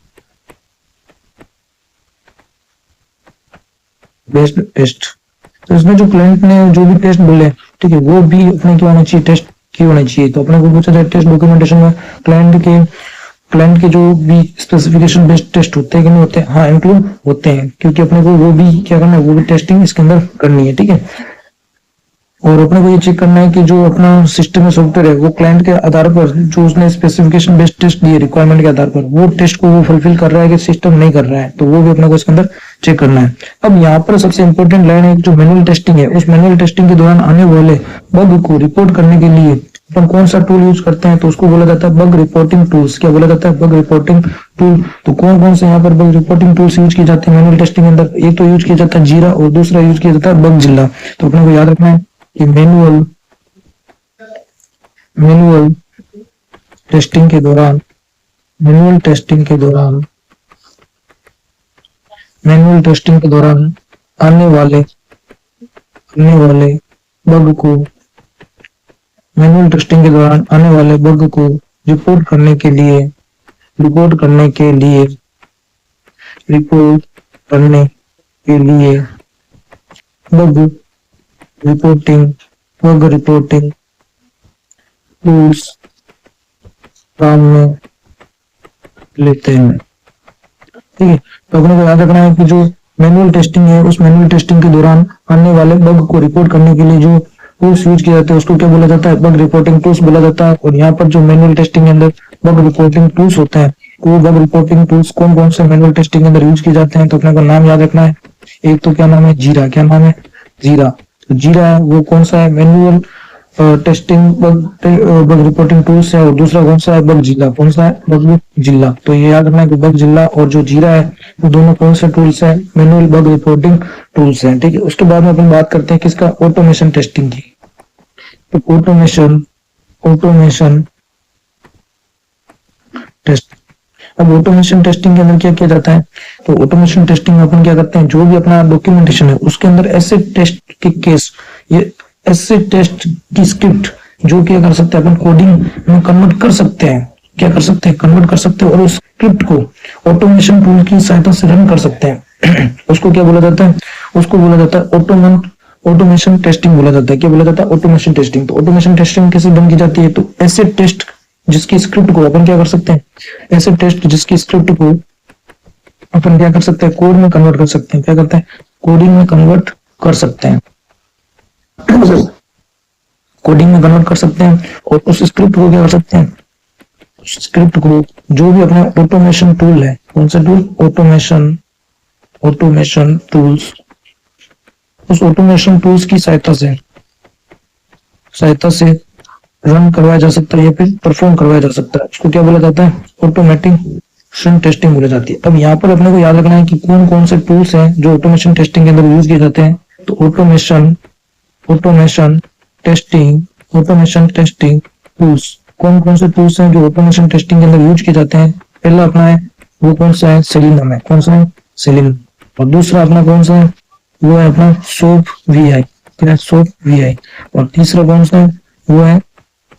बेस्ड टेस्ट। तो इसमें जो क्लाइंट ने जो भी टेस्ट बोले, ठीक है, वो भी अपने क्या होना चाहिए, टेस्ट की होना चाहिए। तो अपने को पूछा जाए टेस्ट डॉक्यूमेंटेशन में क्लाइंट के जो भी स्पेसिफिकेशन बेस्ड टेस्ट होते हैं कि नहीं होते हैं, हाँ इंक्लूड होते हैं, क्योंकि अपने को वो भी क्या करना है, वो भी टेस्टिंग इसके अंदर करनी है, ठीक है। और अपने को ये चेक करना है कि जो अपना सिस्टम में सॉफ्टवेयर है वो क्लाइंट के आधार पर जो उसने स्पेसिफिकेशन बेस्ड टेस्ट दिए रिक्वायरमेंट के आधार पर, वो टेस्ट को वो फुलफिल कर रहा है कि सिस्टम नहीं कर रहा है, तो वो भी अपने को इसके अंदर चेक करना है। अब यहाँ पर सबसे इंपॉर्टेंट लाइन है जो मैनुअल टेस्टिंग है, उस मैनुअल टेस्टिंग के दौरान आने वाले बग को रिपोर्ट करने के लिए अपन कौन सा टूल यूज करते हैं, तो उसको बोला जाता है बग रिपोर्टिंग टूल्स। क्या बोला जाता है, बग रिपोर्टिंग टूल। तो कौन कौन से यहाँ पर बग रिपोर्टिंग टूल्स यूज किए जाते हैं मैनुअल टेस्टिंग के अंदर, एक तो यूज किया जाता है जीरा और दूसरा यूज किया जाता है बगजिल्ला। तो अपने को याद रखना है कि मैनुअल टेस्टिंग के दौरान मैनुअल टेस्टिंग के दौरान आने वाले बग को मैनुअल टेस्टिंग के दौरान आने वाले बग को रिपोर्ट करने के लिए बग रिपोर्टिंग टूल्स काम में लेते हैं, ठीक है। तो अपने को याद रखना है कि जो मैनुअल टेस्टिंग है, उस मैनुअल टेस्टिंग के दौरान आने वाले बग को रिपोर्ट करने के लिए जो टूल्स यूज किए जाते हैं उसको क्या बोला जाता है, बग रिपोर्टिंग टूल्स बोला जाता है। और यहाँ पर जो मैनुअल टेस्टिंग के अंदर बग रिपोर्टिंग टूल्स होते हैं, वो बग रिपोर्टिंग टूल्स कौन कौन से मैनुअल टेस्टिंग के अंदर यूज किए जाते हैं, तो अपने को नाम याद रखना है। एक तो क्या नाम है, जीरा। क्या नाम है, जीरा। तो जीरा वो कौन सा है, manual testing bug reporting tools है। और दूसरा कौन सा है, बगजिल्ला। कौन सा है, बगजिल्ला। तो ये याद रखना है कि बगजिल्ला और जो जीरा है वो दोनों कौन से टूल्स है, मैनुअल बग रिपोर्टिंग टूल्स हैं, ठीक है। उसके बाद में अपन बात करते हैं किसका, ऑटोमेशन टेस्टिंग की। तो ऑटोमेशन टेस्ट। अब ऑटोमेशन टेस्टिंग के अंदर क्या किया जाता है, तो ऑटोमेशन टेस्टिंग में अपन क्या करते हैं, जो भी अपना डॉक्यूमेंटेशन है उसके अंदर ऐसे टेस्ट के केस, ये ऐसे टेस्ट की स्क्रिप्ट जो क्या कर सकते हैं अपन कोडिंग में कन्वर्ट कर सकते हैं, क्या कर सकते हैं, कन्वर्ट कर सकते हैं, और उस स्क्रिप्ट को ऑटोमेशन टूल की सहायता से रन कर सकते हैं। उसको क्या बोला जाता है, उसको बोला जाता है ऑटोमेशन टेस्टिंग बोला जाता है। क्या बोला जाता है, ऑटोमेशन टेस्टिंग। तो ऑटोमेशन टेस्टिंग कैसे डन की जाती है, तो ऐसे टेस्ट जिसकी स्क्रिप्ट को अपन क्या कर सकते हैं, ऐसे टेस्ट जिसकी स्क्रिप्ट को अपन क्या कर सकते हैं, कोड में कन्वर्ट कर सकते हैं। क्या करते हैं, कोडिंग में कन्वर्ट कर सकते हैं, कोडिंग में कन्वर्ट कर सकते हैं। और उस स्क्रिप्ट को क्या कर सकते हैं, उस स्क्रिप्ट को जो भी अपना ऑटोमेशन टूल है, कौन सा टूल, ऑटोमेशन टूल्स, उस ऑटोमेशन टूल्स की सहायता से रन करवाया जा सकता है या फिर परफॉर्म करवाया जा सकता है। उसको क्या बोला जाता है, ऑटोमेशन टेस्टिंग बोला जाती है। अब यहाँ पर अपने को याद रखना है कि कौन कौन से टूल्स हैं जो ऑटोमेशन टेस्टिंग के अंदर यूज किए जाते हैं। तो ऑटोमेशन टेस्टिंग टूल्स, कौन कौन से टूल्स हैं जो ऑटोमेशन टेस्टिंग के अंदर यूज किए जाते हैं। पहला अपना है वो कौन सा है, सेलिनम है। कौन सा है, सेलिनम। और दूसरा अपना कौन सा है, वो है अपना सोप वीआई। क्या है, सोप वीआई। और तीसरा कौन सा है, वो है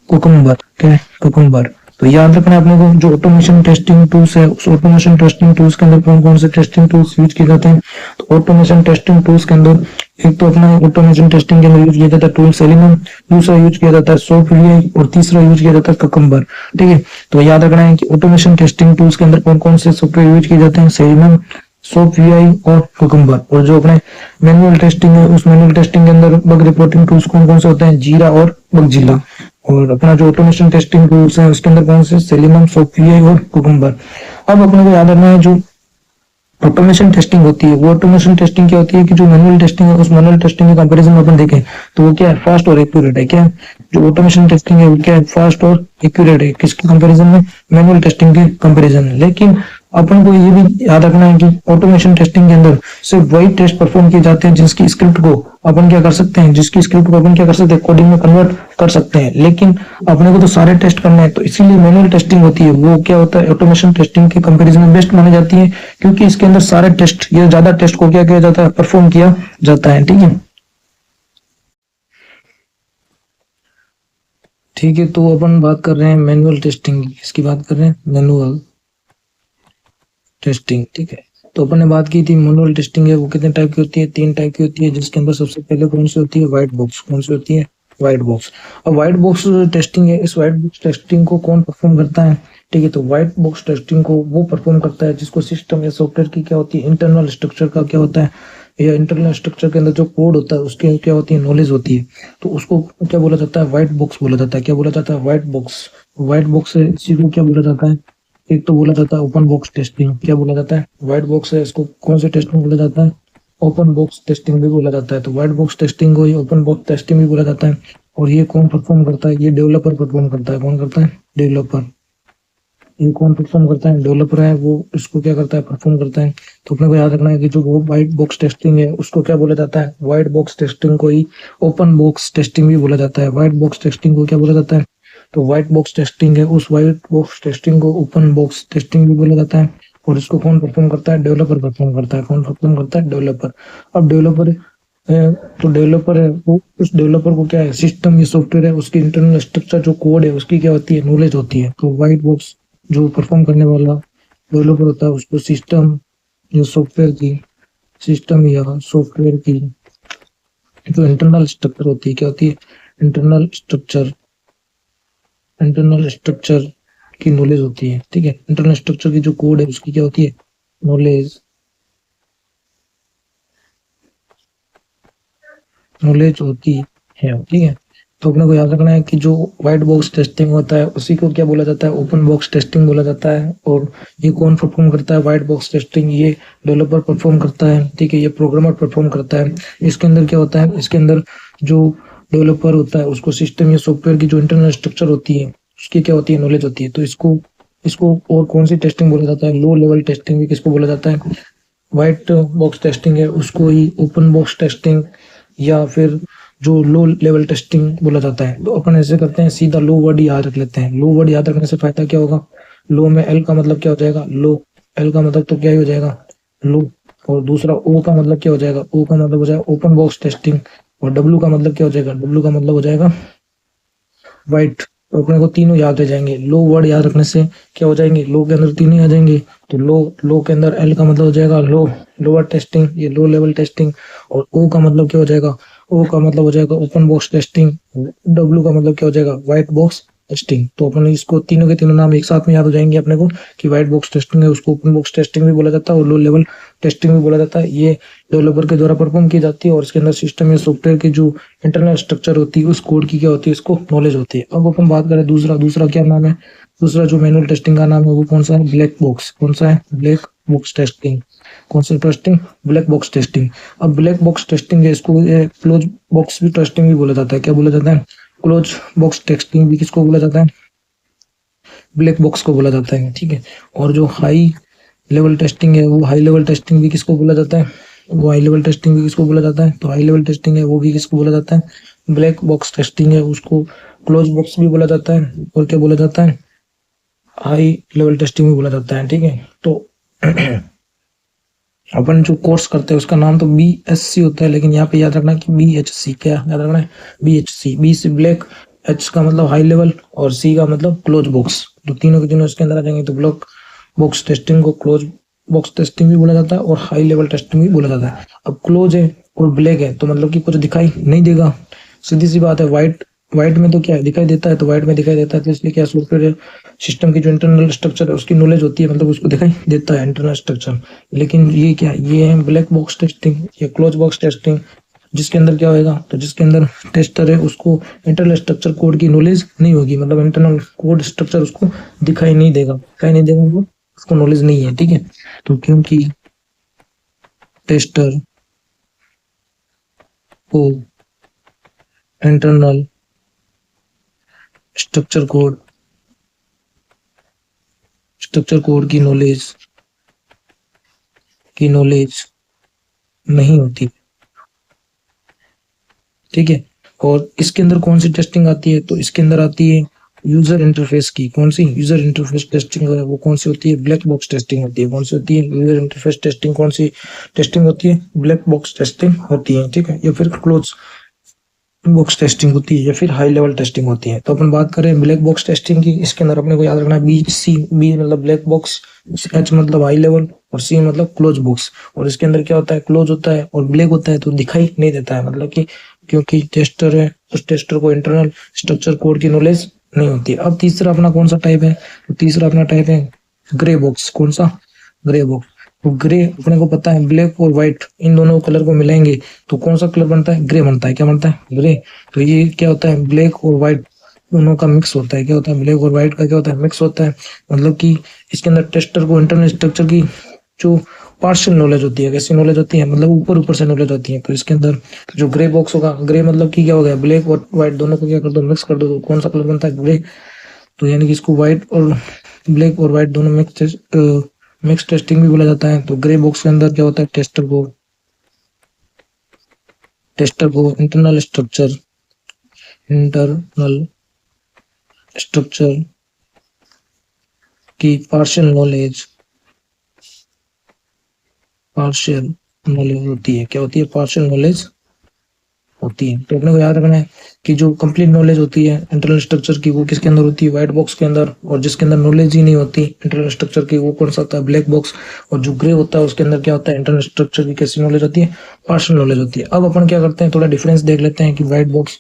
कुकुम्बर। क्या है, कुकुम्बर। तो याद रखना है अपने को जो ऑटोमेशन टेस्टिंग टूल्स है, उस ऑटोमेशन टेस्टिंग टूल्स के अंदर कौन कौन से टेस्टिंग टूल्स यूज किए जाते हैं। तो ऑटोमेशन टेस्टिंग टूल्स के अंदर एक तो अपना ऑटोमेशन टेस्टिंग के अंदर यूज किया जाता है टूल सेलिनम, दूसरा यूज किया जाता है सोप वीआई, और तीसरा यूज किया जाता है कुकुम्बर, ठीक है। तो याद रखना है कि ऑटोमेशन टेस्टिंग टूल्स के अंदर कौन कौन से सॉफ्टवेयर यूज किए जाते हैं, सेलिनम, सोप वीआई और कुकुम्बर। और जो अपने मैनुअल टेस्टिंग है, उस मैनुअल टेस्टिंग के अंदर बग रिपोर्टिंग टूल्स कौन कौन से होते हैं, जीरा और बगजिल्ला। और अपना जो ऑटोमेशन टेस्टिंग टूल्स है उसके अंदर कौन से, सेलिनम, सोप वीआई और कुकुम्बर। अब अपने को याद रखना है जो ऑटोमेशन टेस्टिंग होती है, वो ऑटोमेशन टेस्टिंग क्या होती है कि जो मैनुअल टेस्टिंग है उस मैनुअल टेस्टिंग के कंपैरिजन में अपन देखें तो वो क्या है, फास्ट और एक्यूरेट है। क्या है, जो ऑटोमेशन टेस्टिंग है वो क्या है, फास्ट और एक्यूरेट है। किसके कंपैरिजन में, मैनुअल टेस्टिंग के कंपैरिजन में। लेकिन अपन को ये भी याद रखना है कि ऑटोमेशन टेस्टिंग के अंदर सिर्फ वही टेस्ट परफॉर्म किए जाते हैं जिसकी स्क्रिप्ट को अपन क्या कर सकते हैं, जिसकी स्क्रिप्ट को अपन क्या कर सकते हैं, कोडिंग में कन्वर्ट कर सकते हैं। लेकिन अपने को तो सारे टेस्ट करने हैं, तो इसीलिए मैनुअल टेस्टिंग होती है, वो क्या होता है, ऑटोमेशन टेस्टिंग के कंपैरिजन में बेस्ट मानी जाती है, क्योंकि इसके अंदर सारे टेस्ट या ज्यादा टेस्ट को क्या किया जाता है, परफॉर्म किया जाता है। ठीक है, ठीक है। तो अपन बात कर रहे हैं मैनुअल टेस्टिंग की, किसकी बात कर रहे हैं, मैनुअल टेस्टिंग। ठीक है, तो अपन ने बात की थी मैनुअल टेस्टिंग है वो कितने टाइप की होती है, 3 टाइप की होती है, जिसके अंदर सबसे पहले कौन सी होती है, व्हाइट बॉक्स। कौन सी होती है, व्हाइट बॉक्स। और व्हाइट बॉक्स टेस्टिंग है, इस व्हाइट बॉक्स टेस्टिंग को कौन परफॉर्म करता है, ठीक है, तो व्हाइट बॉक्स टेस्टिंग को वो परफॉर्म करता है जिसको सिस्टम या सॉफ्टवेयर की क्या होती है, इंटरनल स्ट्रक्चर का क्या होता है, या इंटरनल स्ट्रक्चर के अंदर जो कोड होता है उसकी क्या होती है, नॉलेज होती है। तो उसको क्या बोला जाता है, व्हाइट बॉक्स बोला जाता है। क्या बोला जाता है, व्हाइट बॉक्स। व्हाइट बॉक्स है, इसी को क्या बोला जाता है, एक तो बोला जाता है ओपन बॉक्स टेस्टिंग। क्या बोला जाता है, व्हाइट बॉक्स है, इसको कौन से टेस्टिंग बोला जाता है, ओपन बॉक्स टेस्टिंग भी बोला जाता है। तो व्हाइट बॉक्स टेस्टिंग को ही ओपन बॉक्स टेस्टिंग भी बोला जाता है। और ये कौन परफॉर्म करता है, ये डेवलपर परफॉर्म करता है। कौन करता है, डेवलपर। ये कौन परफॉर्म करता है, डेवलपर है, वो इसको क्या करता है, परफॉर्म करता है। तो अपने को याद रखना है कि जो वो व्हाइट बॉक्स टेस्टिंग है उसको क्या बोला जाता है, व्हाइट बॉक्स टेस्टिंग को ही ओपन बॉक्स टेस्टिंग भी बोला जाता है। व्हाइट बॉक्स टेस्टिंग को क्या बोला जाता है, तो व्हाइट बॉक्स टेस्टिंग है, उस व्हाइट बॉक्स टेस्टिंग को ओपन बॉक्स टेस्टिंग भी बोला जाता है। और इसको कौन परफॉर्म करता है, डेवलपर परफॉर्म करता है। कौन परफॉर्म करता है, डेवलपर। अब डेवलपर है, तो डेवलपर है वो, उस डेवलपर को क्या है, सिस्टम या सॉफ्टवेयर है उसकी इंटरनल स्ट्रक्चर जो कोड है उसकी क्या होती है, नॉलेज होती है। तो व्हाइट बॉक्स जो परफॉर्म करने वाला डेवलपर होता है उसको सिस्टम या सॉफ्टवेयर की, सिस्टम या सॉफ्टवेयर की जो इंटरनल स्ट्रक्चर होती है, क्या होती है, इंटरनल स्ट्रक्चर, इंटरनल स्ट्रक्चर की नॉलेज होती है। ठीक है, इंटरनल स्ट्रक्चर की जो कोड है उसकी क्या होती है, नॉलेज, नॉलेज होती है। ठीक है, तो अपने को याद रखना है कि जो व्हाइट बॉक्स टेस्टिंग होता है उसी को क्या बोला जाता है, ओपन बॉक्स टेस्टिंग बोला जाता है। और ये कौन परफॉर्म करता है, व्हाइट बॉक्स टेस्टिंग, ये डेवलपर परफॉर्म करता है। ठीक है, ये प्रोग्रामर परफॉर्म करता है। इसके अंदर क्या होता है, इसके अंदर जो डेवलपर होता है उसको सिस्टम या सॉफ्टवेयर की जो इंटरनल स्ट्रक्चर होती है उसकी क्या होती है, नॉलेज होती है। तो इसको इसको और कौन सी टेस्टिंग बोला जाता है, लो लेवल टेस्टिंग भी किसको बोला जाता है, व्हाइट बॉक्स टेस्टिंग है उसको ही ओपन बॉक्स टेस्टिंग या फिर जो लो लेवल टेस्टिंग बोला जाता है। तो अपन ऐसे करते हैं, सीधा लो वर्ड याद रख लेते हैं। लो वर्ड याद रखने से फायदा क्या होगा, लो में एल का मतलब क्या हो जाएगा, लो। एल का मतलब तो क्या ही हो जाएगा, लो। और दूसरा ओ का मतलब क्या हो जाएगा, ओ का मतलब हो जाएगा ओपन बॉक्स टेस्टिंग। और डब्ल्यू का मतलब क्या हो जाएगा, डब्ल्यू का मतलब हो जाएगा वाइट। तो अपने को तीनों याद रह जाएंगे। लो वर्ड याद रखने से क्या हो जाएंगे, लो के अंदर तीनों आ जाएंगे। तो लो, लो के अंदर एल का मतलब हो जाएगा लो, लोअर टेस्टिंग, ये लो लेवल टेस्टिंग। और ओ का मतलब क्या हो जाएगा, ओ का मतलब हो जाएगा ओपन बॉक्स टेस्टिंग। डब्ल्यू का मतलब क्या हो जाएगा, व्हाइट बॉक्स टेस्टिंग। तो अपन इसको तीनों के तीनों नाम एक साथ में याद हो जाएंगे अपने को कि व्हाइट बॉक्स टेस्टिंग है उसको ओपन बॉक्स टेस्टिंग भी बोला जाता है और लो लेवल टेस्टिंग भी बोला जाता है। ये डेवलपर के द्वारा परफॉर्म की जाती है और इसके अंदर सिस्टम या सॉफ्टवेयर की जो इंटरनल स्ट्रक्चर होती है उस कोड की क्या होती है, इसको नॉलेज होती है। अब अपन बात करें दूसरा, दूसरा क्या नाम है, दूसरा जो मैनुअल टेस्टिंग का नाम है वो कौन सा है, ब्लैक बॉक्स। कौन सा है, ब्लैक बॉक्स टेस्टिंग। कौन सा टेस्टिंग, ब्लैक बॉक्स टेस्टिंग। अब ब्लैक बॉक्स टेस्टिंग है इसको क्लोज बॉक्स भी टेस्टिंग भी बोला जाता है। क्या बोला जाता है, क्लोज बॉक्स टेस्टिंग भी किसको बोला जाता है, ब्लैक बॉक्स को बोला जाता है। ठीक है, और जो हाई लेवल टेस्टिंग है वो हाई लेवल टेस्टिंग भी किसको बोला जाता है, वो हाई लेवल टेस्टिंग भी किसको बोला जाता है, तो हाई लेवल टेस्टिंग है वो भी किसको बोला जाता है, ब्लैक बॉक्स टेस्टिंग है उसको क्लोज बॉक्स भी बोला जाता है और क्या बोला जाता है, हाई लेवल टेस्टिंग भी बोला जाता है। ठीक है, तो अपन जो कोर्स करते हैं उसका नाम तो BSc होता है, लेकिन यहाँ पे याद रखना कि BHC, क्या याद रखना है, BHC। बी से ब्लैक, एच का मतलब हाई लेवल और सी का मतलब क्लोज बॉक्स। तो तीनों के तीनों इसके अंदर आ जाएंगे। तो ब्लॉक बॉक्स टेस्टिंग को क्लोज बॉक्स टेस्टिंग भी बोला जाता है और हाई लेवल टेस्टिंग भी बोला जाता है। अब क्लोज है और ब्लैक है तो मतलब कि कुछ दिखाई नहीं देगा, सीधी सी बात है। व्हाइट, व्हाइट में तो क्या है, दिखाई देता है, तो व्हाइट में दिखाई देता है तो इसलिए क्या, सॉफ्टवेयर सिस्टम की जो इंटरनल स्ट्रक्चर है उसकी नॉलेज होती है, मतलब उसको दिखाई देता है इंटरनल स्ट्रक्चर। लेकिन ये क्या, ये है ब्लैक बॉक्स टेस्टिंग या क्लोज बॉक्स टेस्टिंग, जिसके अंदर क्या होएगा, तो जिसके अंदर टेस्टर है उसको इंटरनल स्ट्रक्चर कोड की नॉलेज नहीं होगी, मतलब इंटरनल कोड स्ट्रक्चर उसको दिखाई नहीं देगा, दिखाई नहीं देगा, वो उसको नॉलेज नहीं है। ठीक है, तो क्योंकि टेस्टर को internal structure code, structure code की नॉलेज की नॉलेज नहीं होती, ठीक है। और इसके अंदर कौन सी टेस्टिंग आती है, तो इसके अंदर आती है यूजर इंटरफेस की। कौन सी यूजर इंटरफेस टेस्टिंग है वो कौन सी होती है, ब्लैक बॉक्स टेस्टिंग होती है। कौन सी होती है, यूजर इंटरफेस टेस्टिंग। कौन सी टेस्टिंग होती है, ब्लैक बॉक्स टेस्टिंग होती है, ठीक है। या फिर क्लोज बॉक्स टेस्टिंग होती है, या फिर हाई लेवल टेस्टिंग होती है। तो अपन बात करें ब्लैक बॉक्स टेस्टिंग की, इसके अंदर अपने को याद रखना है BC, बी मतलब ब्लैक बॉक्स, H मतलब हाई लेवल, और C मतलब क्लोज बॉक्स। और इसके अंदर क्या होता है, क्लोज होता है और ब्लैक होता है तो दिखाई नहीं देता है, मतलब कि क्योंकि टेस्टर है, उस टेस्टर को इंटरनल स्ट्रक्चर कोड की नॉलेज नहीं होती। अब तीसरा अपना कौन सा टाइप है, तो तीसरा अपना टाइप है ग्रे बॉक्स। कौन सा, ग्रे बॉक्स। तो ग्रे अपने को पता है ब्लैक और व्हाइट इन दोनों कलर को मिलाएंगे तो कौन सा कलर बनता है, ग्रे बनता है। क्या बनता है, ग्रे। तो ये क्या होता है, ब्लैक और व्हाइट दोनों का मिक्स होता है। क्या होता है, ब्लैक और व्हाइट का क्या होता है, मिक्स होता है। मतलब कि इसके अंदर टेस्टर को इंटरनल स्ट्रक्चर की जो पार्शियल नॉलेज होती है, कैसी नॉलेज होती है, मतलब ऊपर ऊपर से नॉलेज होती है। तो इसके अंदर जो ग्रे बॉक्स होगा, ग्रे मतलब कि क्या हो गया, ब्लैक और व्हाइट दोनों को क्या कर दो, मिक्स कर दो, तो कौन सा कलर बनता है, ग्रे। तो यानी कि इसको व्हाइट और ब्लैक और व्हाइट दोनों मिक्स टेस्टिंग भी बोला जाता है। तो ग्रे बॉक्स के अंदर क्या होता है, टेस्टर को इंटरनल स्ट्रक्चर की पार्शियल नॉलेज होती है। क्या होती है, पार्शियल नॉलेज होती है। तो अपने को याद रखना है कि जो कंप्लीट नॉलेज होती है इंटरनल स्ट्रक्चर की वो किसके अंदर होती है, व्हाइट बॉक्स के अंदर। और जिसके अंदर नॉलेज ही नहीं होती इंटरनल स्ट्रक्चर की वो कौन सा होता है, ब्लैक बॉक्स। और जो ग्रे होता है उसके अंदर क्या होता है, इंटरनल स्ट्रक्चर की कैसी नॉलेज होती है, पार्शियल नॉलेज होती है। अब अपन क्या करते हैं, थोड़ा डिफरेंस देख लेते हैं कि व्हाइट बॉक्स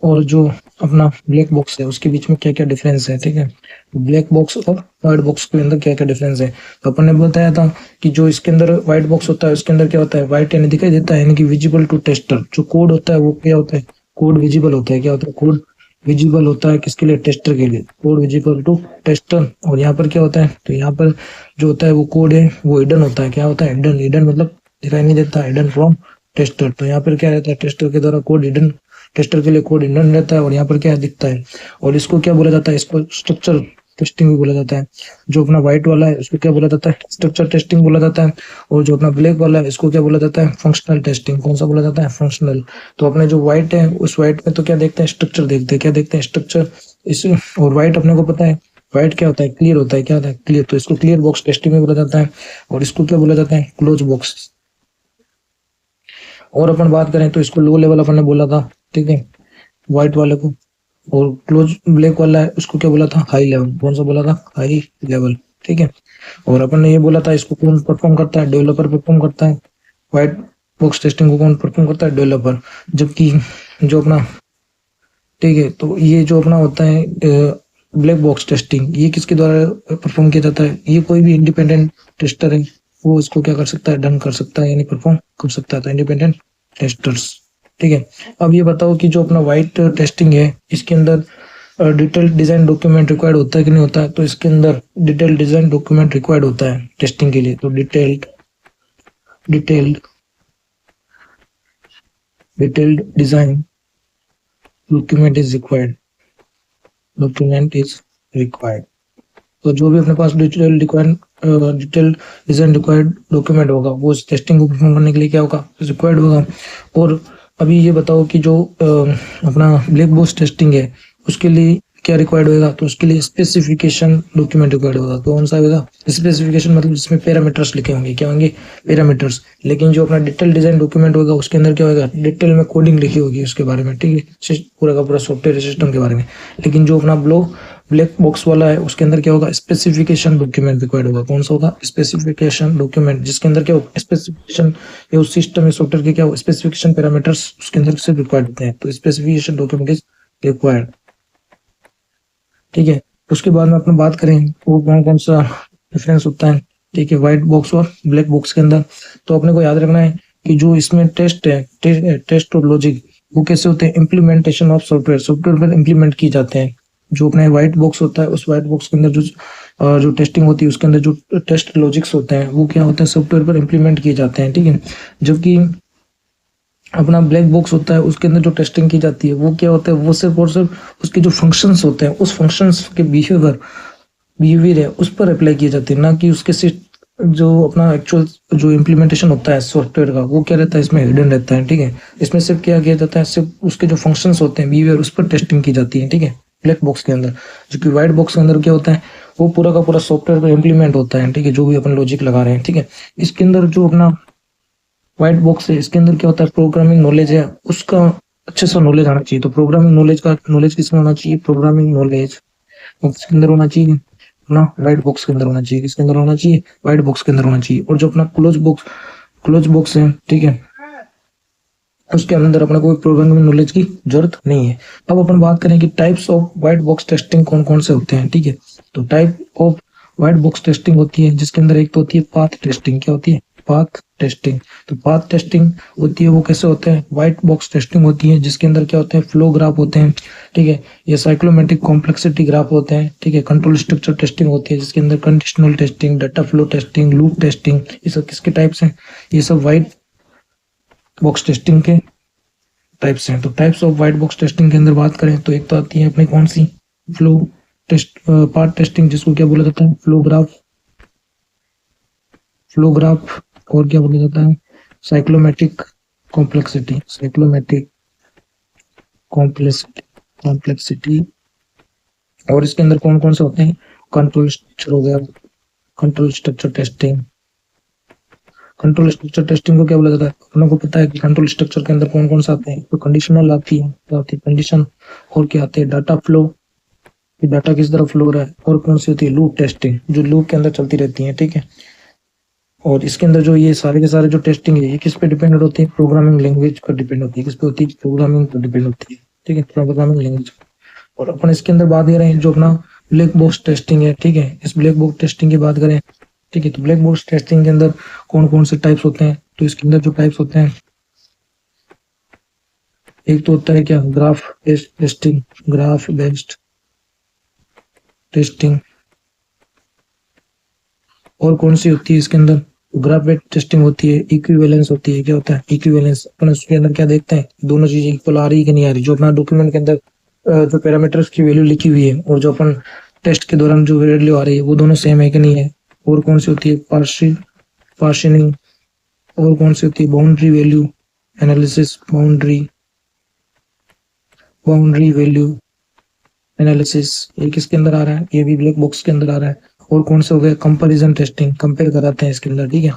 और जो अपना ब्लैक बॉक्स है उसके बीच में क्या क्या डिफरेंस है, ठीक है। ब्लैक बॉक्स और व्हाइट बॉक्स के अंदर क्या क्या डिफरेंस है। तो अपन ने बताया था कि जो इसके अंदर व्हाइट बॉक्स होता है उसके अंदर क्या होता है, व्हाइट यानी दिखाई देता है, यानी कि विजिबल टू टेस्टर। जो कोड होता है वो क्या होता है, कोड विजिबल होता है। क्या होता है, कोड विजिबल होता है किसके लिए, टेस्टर के लिए, कोड विजिबल टू टेस्टर। और यहाँ पर क्या होता है, तो यहाँ पर जो होता है वो कोड है वो हिडन होता है। क्या होता है, हिडन। हिडन मतलब दिखाई नहीं देता, हिडन फ्रॉम टेस्टर। तो यहाँ पर क्या रहता है, टेस्टर के द्वारा कोड हिडन, टेस्टर के लिए कोड हिडन रहता है और यहाँ पर क्या दिखता है। और इसको क्या बोला जाता है, इसको स्ट्रक्चर टेस्टिंग भी बोला जाता है। जो अपना व्हाइट वाला है उसको क्या बोला जाता है, स्ट्रक्चर टेस्टिंग बोला जाता है। और जो अपना ब्लैक वाला है इसको क्या बोला जाता है, फंक्शनल टेस्टिंग। कौन सा बोला जाता है, फंक्शनल। तो अपने जो व्हाइट है उस व्हाइट में तो क्या देखते हैं, स्ट्रक्चर देखते हैं। क्या देखते हैं, स्ट्रक्चर। इस और व्हाइट अपने को पता है व्हाइट क्या होता है, क्लियर होता है। क्या होता है, क्लियर। तो इसको क्लियर बॉक्स टेस्टिंग में बोला जाता है। और इसको क्या बोला जाता है, क्लोज बॉक्स। और अपन बात करें तो इसको लो लेवल अपन ने बोला था, ठीक है, व्हाइट वाले को। और क्लोज ब्लैक वाला है उसको क्या बोला था, हाई लेवल। कौन सा बोला था, हाई लेवल, ठीक है। और अपन ने ये बोला था इसको कौन परफॉर्म करता है, डेवलपर परफॉर्म करता है। व्हाइट बॉक्स टेस्टिंग को कौन परफॉर्म करता है, डेवलपर। जबकि जो अपना, ठीक है, तो ये जो अपना होता है ब्लैक बॉक्स टेस्टिंग, ये किसके द्वारा परफॉर्म किया जाता है, ये कोई भी इंडिपेंडेंट टेस्टर है वो इसको क्या कर सकता है, डन कर सकता है, यानी परफॉर्म कर सकता है। तो इंडिपेंडेंट टेस्टर्स, ठीक है। अब ये बताओ कि जो अपना व्हाइट टेस्टिंग है इसके अंदर डिटेल्ड डिजाइन डॉक्यूमेंट रिक्वायर्ड होता है कि नहीं होता है। तो इसके अंदर डिटेल्ड डिजाइन डॉक्यूमेंट रिक्वायर्ड होता है टेस्टिंग के लिए। तो detailed design document is required. तो जो भी अपने पास डिटेल डिजाइन रिक्वायर्ड डॉक्यूमेंट होगा वो इस टेस्टिंग को परफॉर्म करने के लिए क्या होगा, रिक्वायर्ड होगा। और अभी ये बताओ कि जो अपना ब्लैक बॉक्स टेस्टिंग है उसके लिए क्या रिक्वायर्ड होगा, तो उसके लिए स्पेसिफिकेशन डॉक्यूमेंट रिक्वायर्ड होगा। तो कौन सा होगा, स्पेसिफिकेशन मतलब जिसमें पैरामीटर्स लिखे होंगे। क्या होंगे, पैरामीटर्स। लेकिन जो अपना डिटेल डिजाइन डॉक्यूमेंट होगा उसके अंदर क्या होगा, डिटेल में कोडिंग लिखी होगी उसके बारे में, ठीक है, पूरा का पूरा सॉफ्टवेयर सिस्टम के बारे में। लेकिन जो अपना ब्लैक बॉक्स वाला है उसके अंदर क्या होगा, स्पेसिफिकेशन डॉक्यूमेंट रिक्वायर्ड होगा। कौन सा होगा, स्पेसिफिकेशन डॉक्यूमेंट, जिसके अंदर क्या होगा, स्पेसिफिकेशन या उस सिस्टम या सॉफ्टवेयर के क्या हो, स्पेसिफिकेशन पैरामीटर्स उसके अंदर से रिक्वायर्ड होते हैं। तो स्पेसिफिकेशन डॉक्यूमेंट इज रिक्वायर्ड, ठीक है। उसके बाद में अपना बात करें वो कौन कौन सा डिफरेंस होता है, ठीक है, व्हाइट बॉक्स और ब्लैक बॉक्स के अंदर। तो अपने को याद रखना है कि जो इसमें टेस्ट है, टेस्ट और लॉजिक वो कैसे होते हैं, इम्प्लीमेंटेशन ऑफ सॉफ्टवेयर पर इम्प्लीमेंट किए जाते हैं। जो अपने व्हाइट बॉक्स होता है उस व्हाइट बॉक्स के अंदर जो टेस्टिंग होती है उसके अंदर जो टेस्ट लॉजिक्स होते हैं वो क्या होते हैं, सॉफ्टवेयर पर इम्प्लीमेंट किए जाते हैं, ठीक है। जबकि अपना ब्लैक बॉक्स होता है उसके अंदर जो टेस्टिंग की जाती है वो क्या होता है, वो सिर्फ और सिर्फ उसके जो फंक्शंस होते हैं उस फंक्शंस के बिहेवियर है उस पर अप्लाई किए जाते हैं, ना कि उसके जो अपना एक्चुअल जो इम्प्लीमेंटेशन होता है सॉफ्टवेयर का, वो क्या रहता है, इसमें हिडन रहता है, ठीक है। इसमें सिर्फ क्या किया जाता है, सिर्फ उसके जो फंक्शंस होते हैं, बिहेवियर, उस पर टेस्टिंग की जाती है, ठीक है, ब्लैक बॉक्स के अंदर। जो कि व्हाइट बॉक्स के अंदर क्या होता है, वो पूरा का पूरा सॉफ्टवेयर पर इम्प्लीमेंट होता है, ठीक है, जो भी अपन लॉजिक लगा रहे हैं, ठीक है। इसके अंदर जो अपना व्हाइट बॉक्स है, इसके अंदर क्या होता है, प्रोग्रामिंग नॉलेज है उसका अच्छे से नॉलेज आना चाहिए। तो प्रोग्रामिंग नॉलेज का नॉलेज किसमें होना चाहिए, प्रोग्रामिंग नॉलेज इसके अंदर होना चाहिए ना, व्हाइट बॉक्स के अंदर होना चाहिए। किसके अंदर होना चाहिए, व्हाइट बॉक्स के अंदर होना चाहिए। और जो अपना क्लोज बॉक्स है, ठीक है, उसके अंदर अपने कोई प्रोग्रामिंग नॉलेज की जरूरत नहीं है। अब अपन बात करें कि types of white box testing कौन कौन से होते हैं, ठीक है। तो type of white box testing होती है, जिसके अंदर एक तो होती है पाथ टेस्टिंग। क्या होती है, पाथ टेस्टिंग। तो पाथ टेस्टिंग होती है, वो कैसे होते हैं, व्हाइट बॉक्स टेस्टिंग होती है, जिसके अंदर क्या होते हैं, फ्लो ग्राफ होते हैं, ठीक है, ये साइक्लोमेट्रिक कॉम्प्लेक्सिटी ग्राफ होते हैं, ठीक है। कंट्रोल स्ट्रक्चर टेस्टिंग होती है, जिसके अंदर conditional testing, data flow testing, loop testing, ये सब किसके टाइप्स हैं, ये सब व्हाइट बॉक्स टेस्टिंग के टाइप्स हैं। तो types of white box testing के अंदर बात करें तो एक तो आती है अपनी कौन सी, फ्लो टेस्ट, पार्ट टेस्टिंग, जिसको क्या बोला जाता है, फ्लो ग्राफ, और क्या बोला जाता है, साइक्लोमेट्रिक कॉम्प्लेक्सिटी। और इसके अंदर कौन कौन से होते हैं, कंट्रोल स्ट्रक्चर हो गया, control structure testing. Control structure testing को क्या बोला जाता है, अपने को पता है कि कंट्रोल स्ट्रक्चर के अंदर कौन कौन से आते हैं, तो कंडीशनल आती है, तो आती है कंडीशन, और क्या आते हैं, डाटा फ्लो, कि डाटा किस तरह फ्लो हो रहा है, और कौन सी होती है, लूप टेस्टिंग, जो लूप के अंदर चलती रहती है, ठीक है। और इसके अंदर जो ये सारे के सारे जो टेस्टिंग है, ये किस पे डिपेंड होती है, प्रोग्रामिंग लैंग्वेज पर डिपेंड होती है। किस पे होती है, प्रोग्रामिंग पर डिपेंड होती है, ठीक है, प्रोग्रामिंग लैंग्वेज। और अपन इसके अंदर बात कर रहे हैं जो अपना ब्लैक बॉक्स टेस्टिंग है, ठीक है, इस ब्लैक बॉक्स टेस्टिंग की बात करें, ठीक है। तो ब्लैक बॉक्स टेस्टिंग के अंदर कौन कौन से टाइप्स होते हैं, तो इसके अंदर जो टाइप्स होते हैं, एक तो होता है क्या, ग्राफ बेस्ड टेस्टिंग। और कौन सी होती है इसके अंदर, ग्राफ बेस्ड टेस्टिंग होती है, इक्विवेलेंस होती है। क्या होता है, इक्विवेलेंस, अपन उसके अंदर क्या देखते हैं, दोनों चीजें इक्वल आ रही है कि नहीं आ रही, जो अपना डॉक्यूमेंट के अंदर जो पैरामीटर्स की वैल्यू लिखी हुई है, और जो अपन टेस्ट के दौरान जो वैल्यू आ रही है, वो दोनों सेम है कि नहीं है। और कौन सी होती है, पार्शियनिंग। और कौन सी होती है, boundary value analysis, boundary value analysis. ये किसके अंदर आ रहा है, ये भी ब्लैक बॉक्स के अंदर आ रहा है। और कौन से हो गए, कंपैरिजन टेस्टिंग, कंपेयर कराते हैं इसके अंदर, ठीक है।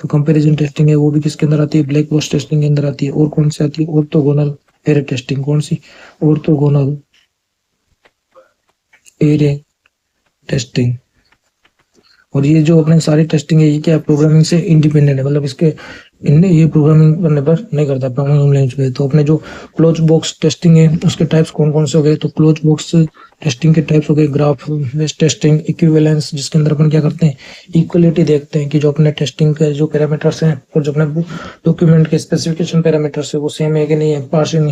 तो कंपैरिजन टेस्टिंग है, वो भी किसके अंदर आती है, ब्लैक बॉक्स टेस्टिंग के अंदर आती है। और कौन सी आती है, ऑर्थोगोनल एरे टेस्टिंग। कौन सी, ऑर्थोगोनल एरे टेस्टिंग। और ये जो अपने सारी टेस्टिंग है, ये क्या प्रोग्रामिंग से इंडिपेंडेंट है, मतलब इसके इनने ये प्रोग्रामिंग करने पर नहीं करता, प्रोग्रामिंग लैंग्वेज पे। तो अपने जो क्लोज बॉक्स टेस्टिंग है, उसके टाइप्स कौन कौन से हो गए, तो क्लोज बॉक्स टेस्टिंग के टाइप्स हो गए, ग्राफ बेस्ड टेस्टिंग, इक्विवेलेंस, जिसके अंदर अपन क्या करते हैं, इक्वलिटी देखते हैं कि जो अपने टेस्टिंग के जो पैरामीटर्स हैं, और जो अपने डॉक्यूमेंट के स्पेसिफिकेशन पैरामीटर्स है, वो सेम है कि नहीं है, पार्शियल।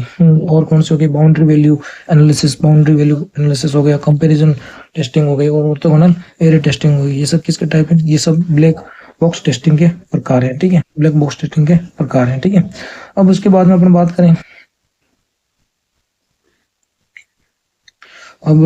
और कौन सी होगी, बाउंड्री वैल्यू एनालिसिस हो गया, कंपैरिजन टेस्टिंग हो गई, और ऑर्थोगोनल एरे टेस्टिंग हो गई। ये सब किसके टाइप है, ये सब ब्लैक बॉक्स टेस्टिंग के प्रकार हैं, ठीक है, ब्लैक बॉक्स टेस्टिंग के प्रकार हैं, ठीक है। अब उसके बाद में अपन बात करें, अब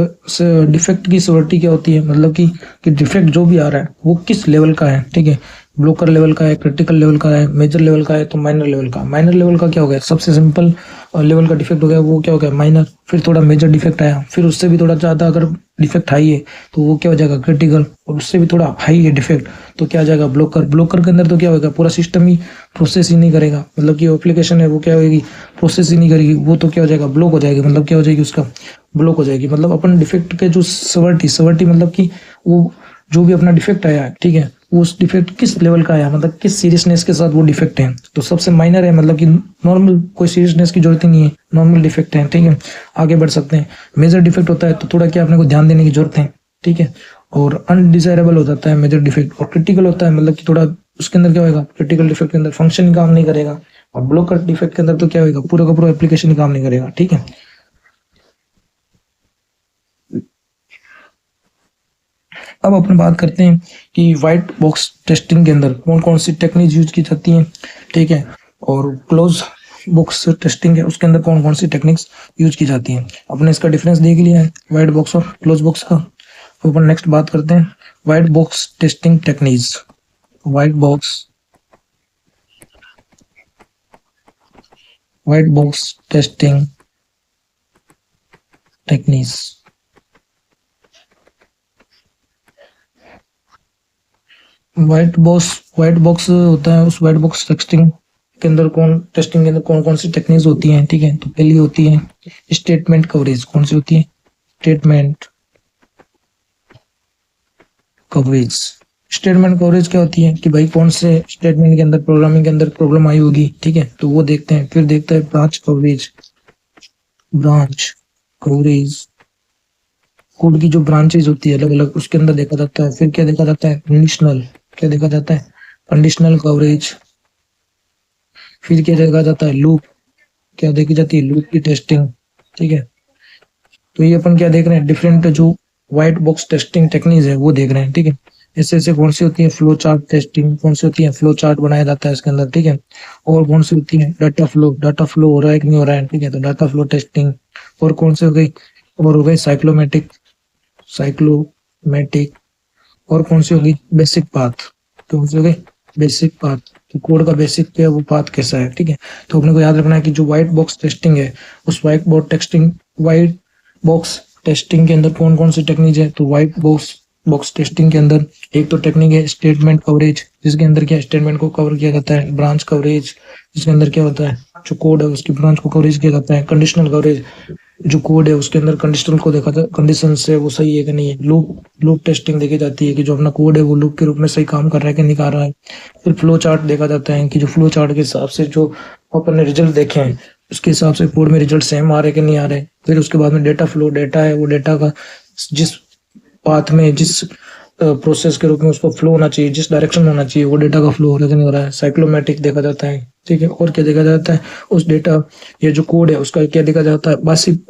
डिफेक्ट की सिवियरिटी क्या होती है, मतलब कि डिफेक्ट जो भी आ रहा है वो किस लेवल का है, ठीक है, ब्लोकर लेवल का है, क्रिटिकल लेवल का है, मेजर लेवल का है, तो माइनर लेवल का। माइनर लेवल का क्या हो गया, सबसे सिंपल लेवल का डिफेक्ट हो गया, वो क्या हो गया, माइनर। फिर थोड़ा मेजर डिफेक्ट आया, फिर उससे भी थोड़ा ज्यादा अगर डिफेक्ट हाई है तो वो क्या हो जाएगा, क्रिटिकल। और उससे भी थोड़ा हाई है डिफेक्ट, तो क्या आ जाएगा, ब्लोकर के अंदर तो क्या होगा, पूरा सिस्टम ही प्रोसेस ही नहीं करेगा, मतलब कि एप्लीकेशन है वो क्या होगी, प्रोसेस ही नहीं करेगी, वो तो क्या हो जाएगा, ब्लॉक हो जाएगी। मतलब क्या हो जाएगी, उसका ब्लॉक हो जाएगी। मतलब अपन डिफेक्ट के जो सवर्टी मतलब कि वो जो भी अपना डिफेक्ट आया है, ठीक है, उस डिफेक्ट किस लेवल का आया, मतलब किस सीरियसनेस के साथ वो डिफेक्ट है। तो सबसे माइनर है, मतलब कि नॉर्मल, कोई सीरियसनेस की जरूरत ही नहीं है, नॉर्मल डिफेक्ट है, ठीक है, आगे बढ़ सकते हैं। मेजर डिफेक्ट होता है तो थोड़ा क्या अपने को ध्यान देने की जरूरत है, ठीक है। और अनडिजायरेबल हो जाता है मेजर डिफेक्ट। और क्रिटिकल होता है, मतलब कि थोड़ा उसके अंदर क्या होगा, क्रिटिकल डिफेक्ट के अंदर फंक्शन ही काम नहीं करेगा। और ब्लॉकर डिफेक्ट के अंदर तो क्या होगा, पूरा का पूरा एप्लीकेशन ही काम नहीं करेगा, ठीक है। अब अपन बात करते हैं कि व्हाइट बॉक्स टेस्टिंग के अंदर कौन कौन सी टेक्निक यूज की जाती हैं, ठीक है। और क्लोज बॉक्स टेस्टिंग है, उसके अंदर कौन कौन सी टेक्निक्स यूज की जाती हैं। अपने इसका डिफरेंस देख लिया है व्हाइट बॉक्स और क्लोज बॉक्स का। तो अपन नेक्स्ट बात करते हैं white box testing techniques. White box testing techniques. White box होता है, उस व्हाइट बॉक्स टेस्टिंग के अंदर कौन कौन सी टेक्निक्स होती हैं, ठीक है। तो पहली होती है स्टेटमेंट कवरेज। कौन सी होती है? Statement coverage. स्टेटमेंट कवरेज क्या होती है कि भाई कौन से स्टेटमेंट के अंदर, प्रोग्रामिंग के अंदर प्रॉब्लम आई होगी, ठीक है, तो वो देखते हैं। फिर देखता है ब्रांच कवरेज। कोड की जो ब्रांचेज होती है अलग अलग, उसके अंदर देखा जाता है। फिर क्या देखा जाता है? क्या देखा जाता है? Conditional coverage. फिर क्या देखा जाता है? लूप। क्या देखी जाती है? लूप की टेस्टिंग, ठीक है। तो ये अपन क्या देख रहे हैं? डिफरेंट जो व्हाइट बॉक्स टेस्टिंग टेक्निक्स है वो देख रहे हैं, ठीक है। ऐसे कौन सी होती है? Flow chart testing. कौन सी होती है? फ्लो चार्ट बनाया जाता है इसके अंदर, ठीक है। और कौन सी होती है? डाटा फ्लो हो रहा है कि नहीं हो रहा है, ठीक है, तो डाटा फ्लो टेस्टिंग। और कौन सी हो गई? और हो गई साइक्लोमेटिक। और कौन सी होगी? Basic path. तो कौन सी हो गई? Basic path. तो कोड का बेसिक क्या है, वो पाथ कैसा है, ठीक है। तो अपने को याद रखना है कि जो व्हाइट बॉक्स टेस्टिंग है, उस व्हाइट बॉक्स टेस्टिंग के अंदर कौन कौन सी टेक्निक है। तो व्हाइट बॉक्स टेस्टिंग के अंदर एक तो टेक्निक है स्टेटमेंट कवरेज, जिसके अंदर क्या स्टेटमेंट को कवर किया जाता है। ब्रांच कवरेज, जिसके अंदर क्या होता है, जो कोड है उसकी ब्रांच को कवरेज किया जाता है। कंडीशनल कवरेज, जो कोड है उसके अंदर कंडीशनल को देखा जाता है, कंडीशन से वो सही है कि नहीं है। लूप टेस्टिंग देखी जाती है कि जो अपना कोड है वो लूप के रूप में सही काम कर रहा है कि नहीं कर रहा है। फिर फ्लो चार्ट देखा जाता है कि जो फ्लो चार्ट के हिसाब से जो अपन ने रिजल्ट देखे हैं, उसके हिसाब से कोड में रिजल्ट सेम आ रहे कि नहीं आ रहे। फिर उसके बाद में डेटा है, वो डेटा का जिस पाथ में, जिस प्रोसेस के रूप में उसको फ्लो होना चाहिए, जिस डायरेक्शन में होना चाहिए, वो डेटा का फ्लो हो रहा है कि नहीं हो रहा है। साइक्लोमेटिक देखा जाता है, ठीक है। और क्या देखा जाता है? उस डेटा, ये जो कोड है उसका क्या देखा जाता है?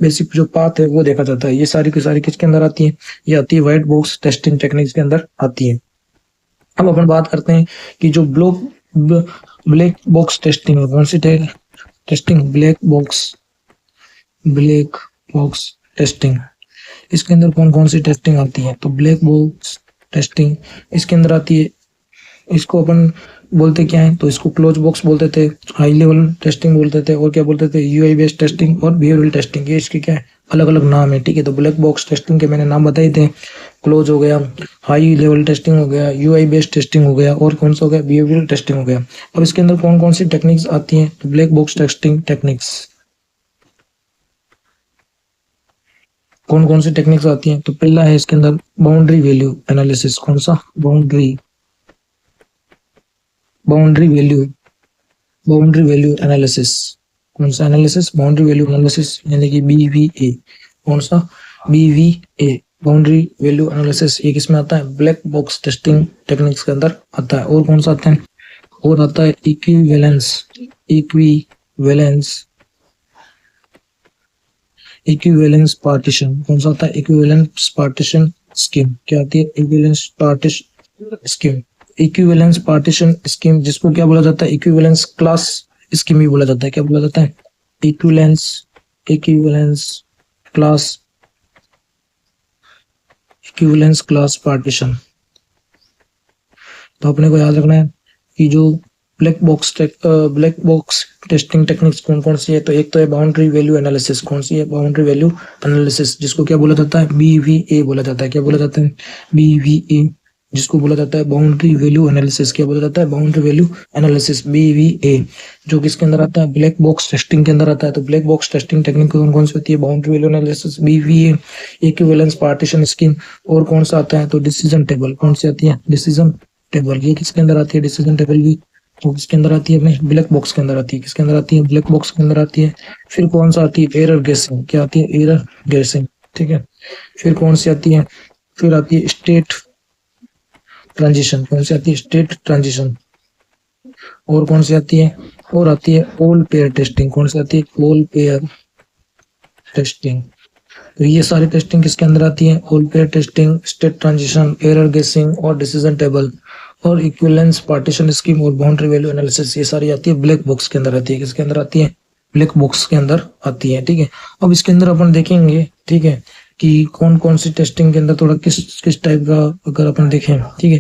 बेसिक जो पाथ है वो देखा जाता है। ये सारी की सारी किसके अंदर आती है? ये आती है व्हाइट बॉक्स टेस्टिंग टेक्निक्स के अंदर आती है। अब अपन बात करते हैं कि जो ब्लैक बॉक्स टेस्टिंग है। कौन सी टेस्टिंग? Black box testing. इसके अंदर कौन कौन सी टेस्टिंग आती है? तो ब्लैक बॉक्स टेस्टिंग इसके अंदर आती है। इसको अपन बोलते क्या है? तो इसको क्लोज बॉक्स बोलते थे, हाई लेवल टेस्टिंग बोलते थे, और क्या बोलते थे? यूआई बेस्ड टेस्टिंग और बिहेवियरल टेस्टिंग। ये इसके क्या है? अलग अलग नाम है, ठीक है। तो ब्लैक बॉक्स टेस्टिंग के मैंने नाम बताए थे। क्लोज हो गया, हाई लेवल टेस्टिंग हो गया, यूआई बेस्ड टेस्टिंग हो गया, और कौन सा हो गया? बिहेवियरल टेस्टिंग हो गया। अब इसके अंदर कौन कौन सी टेक्निक्स आती हैं? तो ब्लैक बॉक्स टेस्टिंग टेक्निक्स कौन कौन सी टेक्निक्स आती हैं? तो पहला है इसके अंदर बाउंड्री वैल्यू एनालिसिस। कौन सा? Boundary value analysis. कौन सा एनालिसिस? बाउंड्री वैल्यू एनालिसिस, यानी कि BVA। कौन सा? BVA, boundary value analysis. ये किसमें आता है? ब्लैक बॉक्स टेस्टिंग टेक्निक्स के अंदर आता है। और कौन सा आता है? और आता है इक्विवेलेंस पार्टीशन। कौन सा आता है? Equivalence partition scheme. क्या आती है? इक्विवेलेंस पार्टीशन स्कीम, जिसको क्या बोला जाता है? इक्विवेलेंस क्लास स्कीम भी बोला जाता है। क्या बोला जाता है? Equivalence class partition. तो अपने को याद रखना है कि जो ब्लैक बॉक्स टेस्टिंग टेक्निक्स कौन कौन सी है। तो एक तो है बाउंड्री वैल्यू एनालिसिस। कौन सी है? बाउंड्री वैल्यू एनालिसिस, जिसको क्या बोला जाता है? BVA बोला जाता है। क्या बोला जाता है? BVA, जिसको बोला जाता है बाउंड्री वैल्यू एनालिसिस। क्या बोला जाता है? बाउंड्री वैल्यू एनालिसिस, BVA, जो किसके अंदर आता है? ब्लैक बॉक्स टेस्टिंग के अंदर आता है। तो ब्लैक बॉक्स टेस्टिंग टेक्निक कौन कौन सी होती है? Boundary value analysis, BVA, equivalence partition scheme. और कौन सा आता है? तो डिसीजन टेबल। कौन सी आती है? Decision table. ये किसके अंदर आती है? डिसीजन टेबल भी तो किसके अंदर आती है? अपने ब्लैक बॉक्स के अंदर आती है। किसके अंदर आती है? ब्लैक बॉक्स के अंदर आती है। फिर कौन सा आती है? एरर गेसिंग। क्या आती है? एरर गेसिंग, ठीक है। फिर कौन सी आती है? फिर आती है स्टेट ट्रांजिशन। कौन सी आती है? State transition. और कौन सी आती है? और आती है ऑल पेयर टेस्टिंग। कौन सी आती है? All pair testing. तो ये सारी टेस्टिंग किसके अंदर आती है? All pair testing, state transition, error गेसिंग और डिसीजन टेबल और इक्विवेलेंस पार्टीशन स्कीम और बाउंड्री वैल्यू एनालिसिस। ये सारी आती है ब्लैक बॉक्स के अंदर आती है। किसके अंदर आती है? ब्लैक बॉक्स के अंदर आती है, ठीक है। अब इसके अंदर अपन देखेंगे, ठीक है, कि कौन कौन सी टेस्टिंग के अंदर थोड़ा किस टाइप का अगर अपन देखें, ठीक है।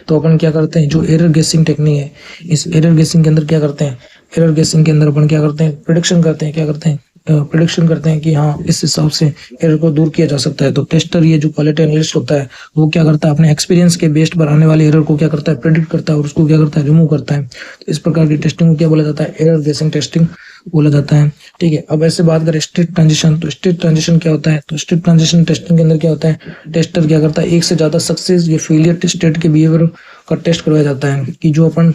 तो अपन क्या करते हैं, जो एरर गेसिंग टेक्निक है, इस एरर गेसिंग के अंदर क्या करते हैं, एरर गेसिंग के अंदर अपन क्या करते हैं, प्रिडिक्शन करते हैं, क्या करते हैं, प्रिडिक्शन करते हैं कि हाँ इस हिसाब से एरर को दूर किया जा सकता है। तो टेस्टर, ये जो क्वालिटी एनालिस्ट होता है, वो क्या करता है, अपने एक्सपीरियंस के बेस्ड पर आने वाले एरर को क्या करता है, प्रिडिक्ट करता है और उसको क्या करता है, रिमूव करता है। तो इस प्रकार की टेस्टिंग को क्या बोला जाता है, एरर गेसिंग टेस्टिंग बोला जाता है। ठीक है, अब ऐसे बात करें स्टेट ट्रांजिशन, तो स्टेट ट्रांजिशन क्या होता है, तो स्टेट ट्रांजिशन टेस्टिंग के अंदर क्या होता है, टेस्टर क्या करता है, एक से ज्यादा सक्सेस या फेलियर स्टेट के बिहेवियर का टेस्ट करवाया जाता है। कि जो अपन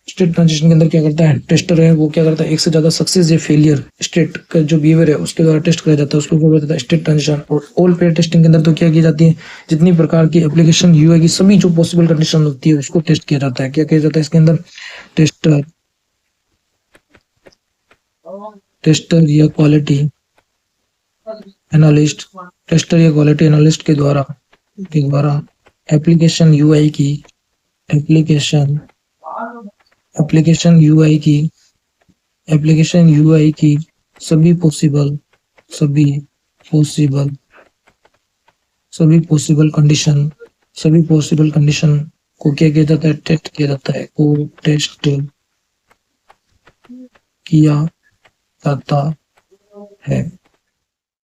स्टेट ट्रांजिशन के अंदर क्या करता है, टेस्टर है वो क्या करता है, एक से ज्यादा सक्सेस या फेलियर स्टेट का जो बिहेवियर है उसके द्वारा टेस्ट किया जाता है, उसको बोला जाता है स्टेट ट्रांजिशन। और ऑल पेयर टेस्टिंग के अंदर तो क्या की जाती है, जितनी प्रकार की एप्लीकेशन यूआई की सभी जो पॉसिबल कंडीशन होती है उसको टेस्ट किया जाता है। क्या किया जाता है इसके अंदर, टेस्टर टेस्टर या क्वालिटी एनालिस्ट, टेस्टर या क्वालिटी एनालिस्ट के द्वारा एप्लीकेशन यूआई की एप्लीकेशन एप्लीकेशन यूआई की एप्लीकेशन यूआई की सभी पॉसिबल सभी पॉसिबल सभी पॉसिबल कंडीशन सभी पॉसिबल कंडीशन को क्या किया जाता है, टेस्ट किया जाता है, को टेस्ट किया जाता है।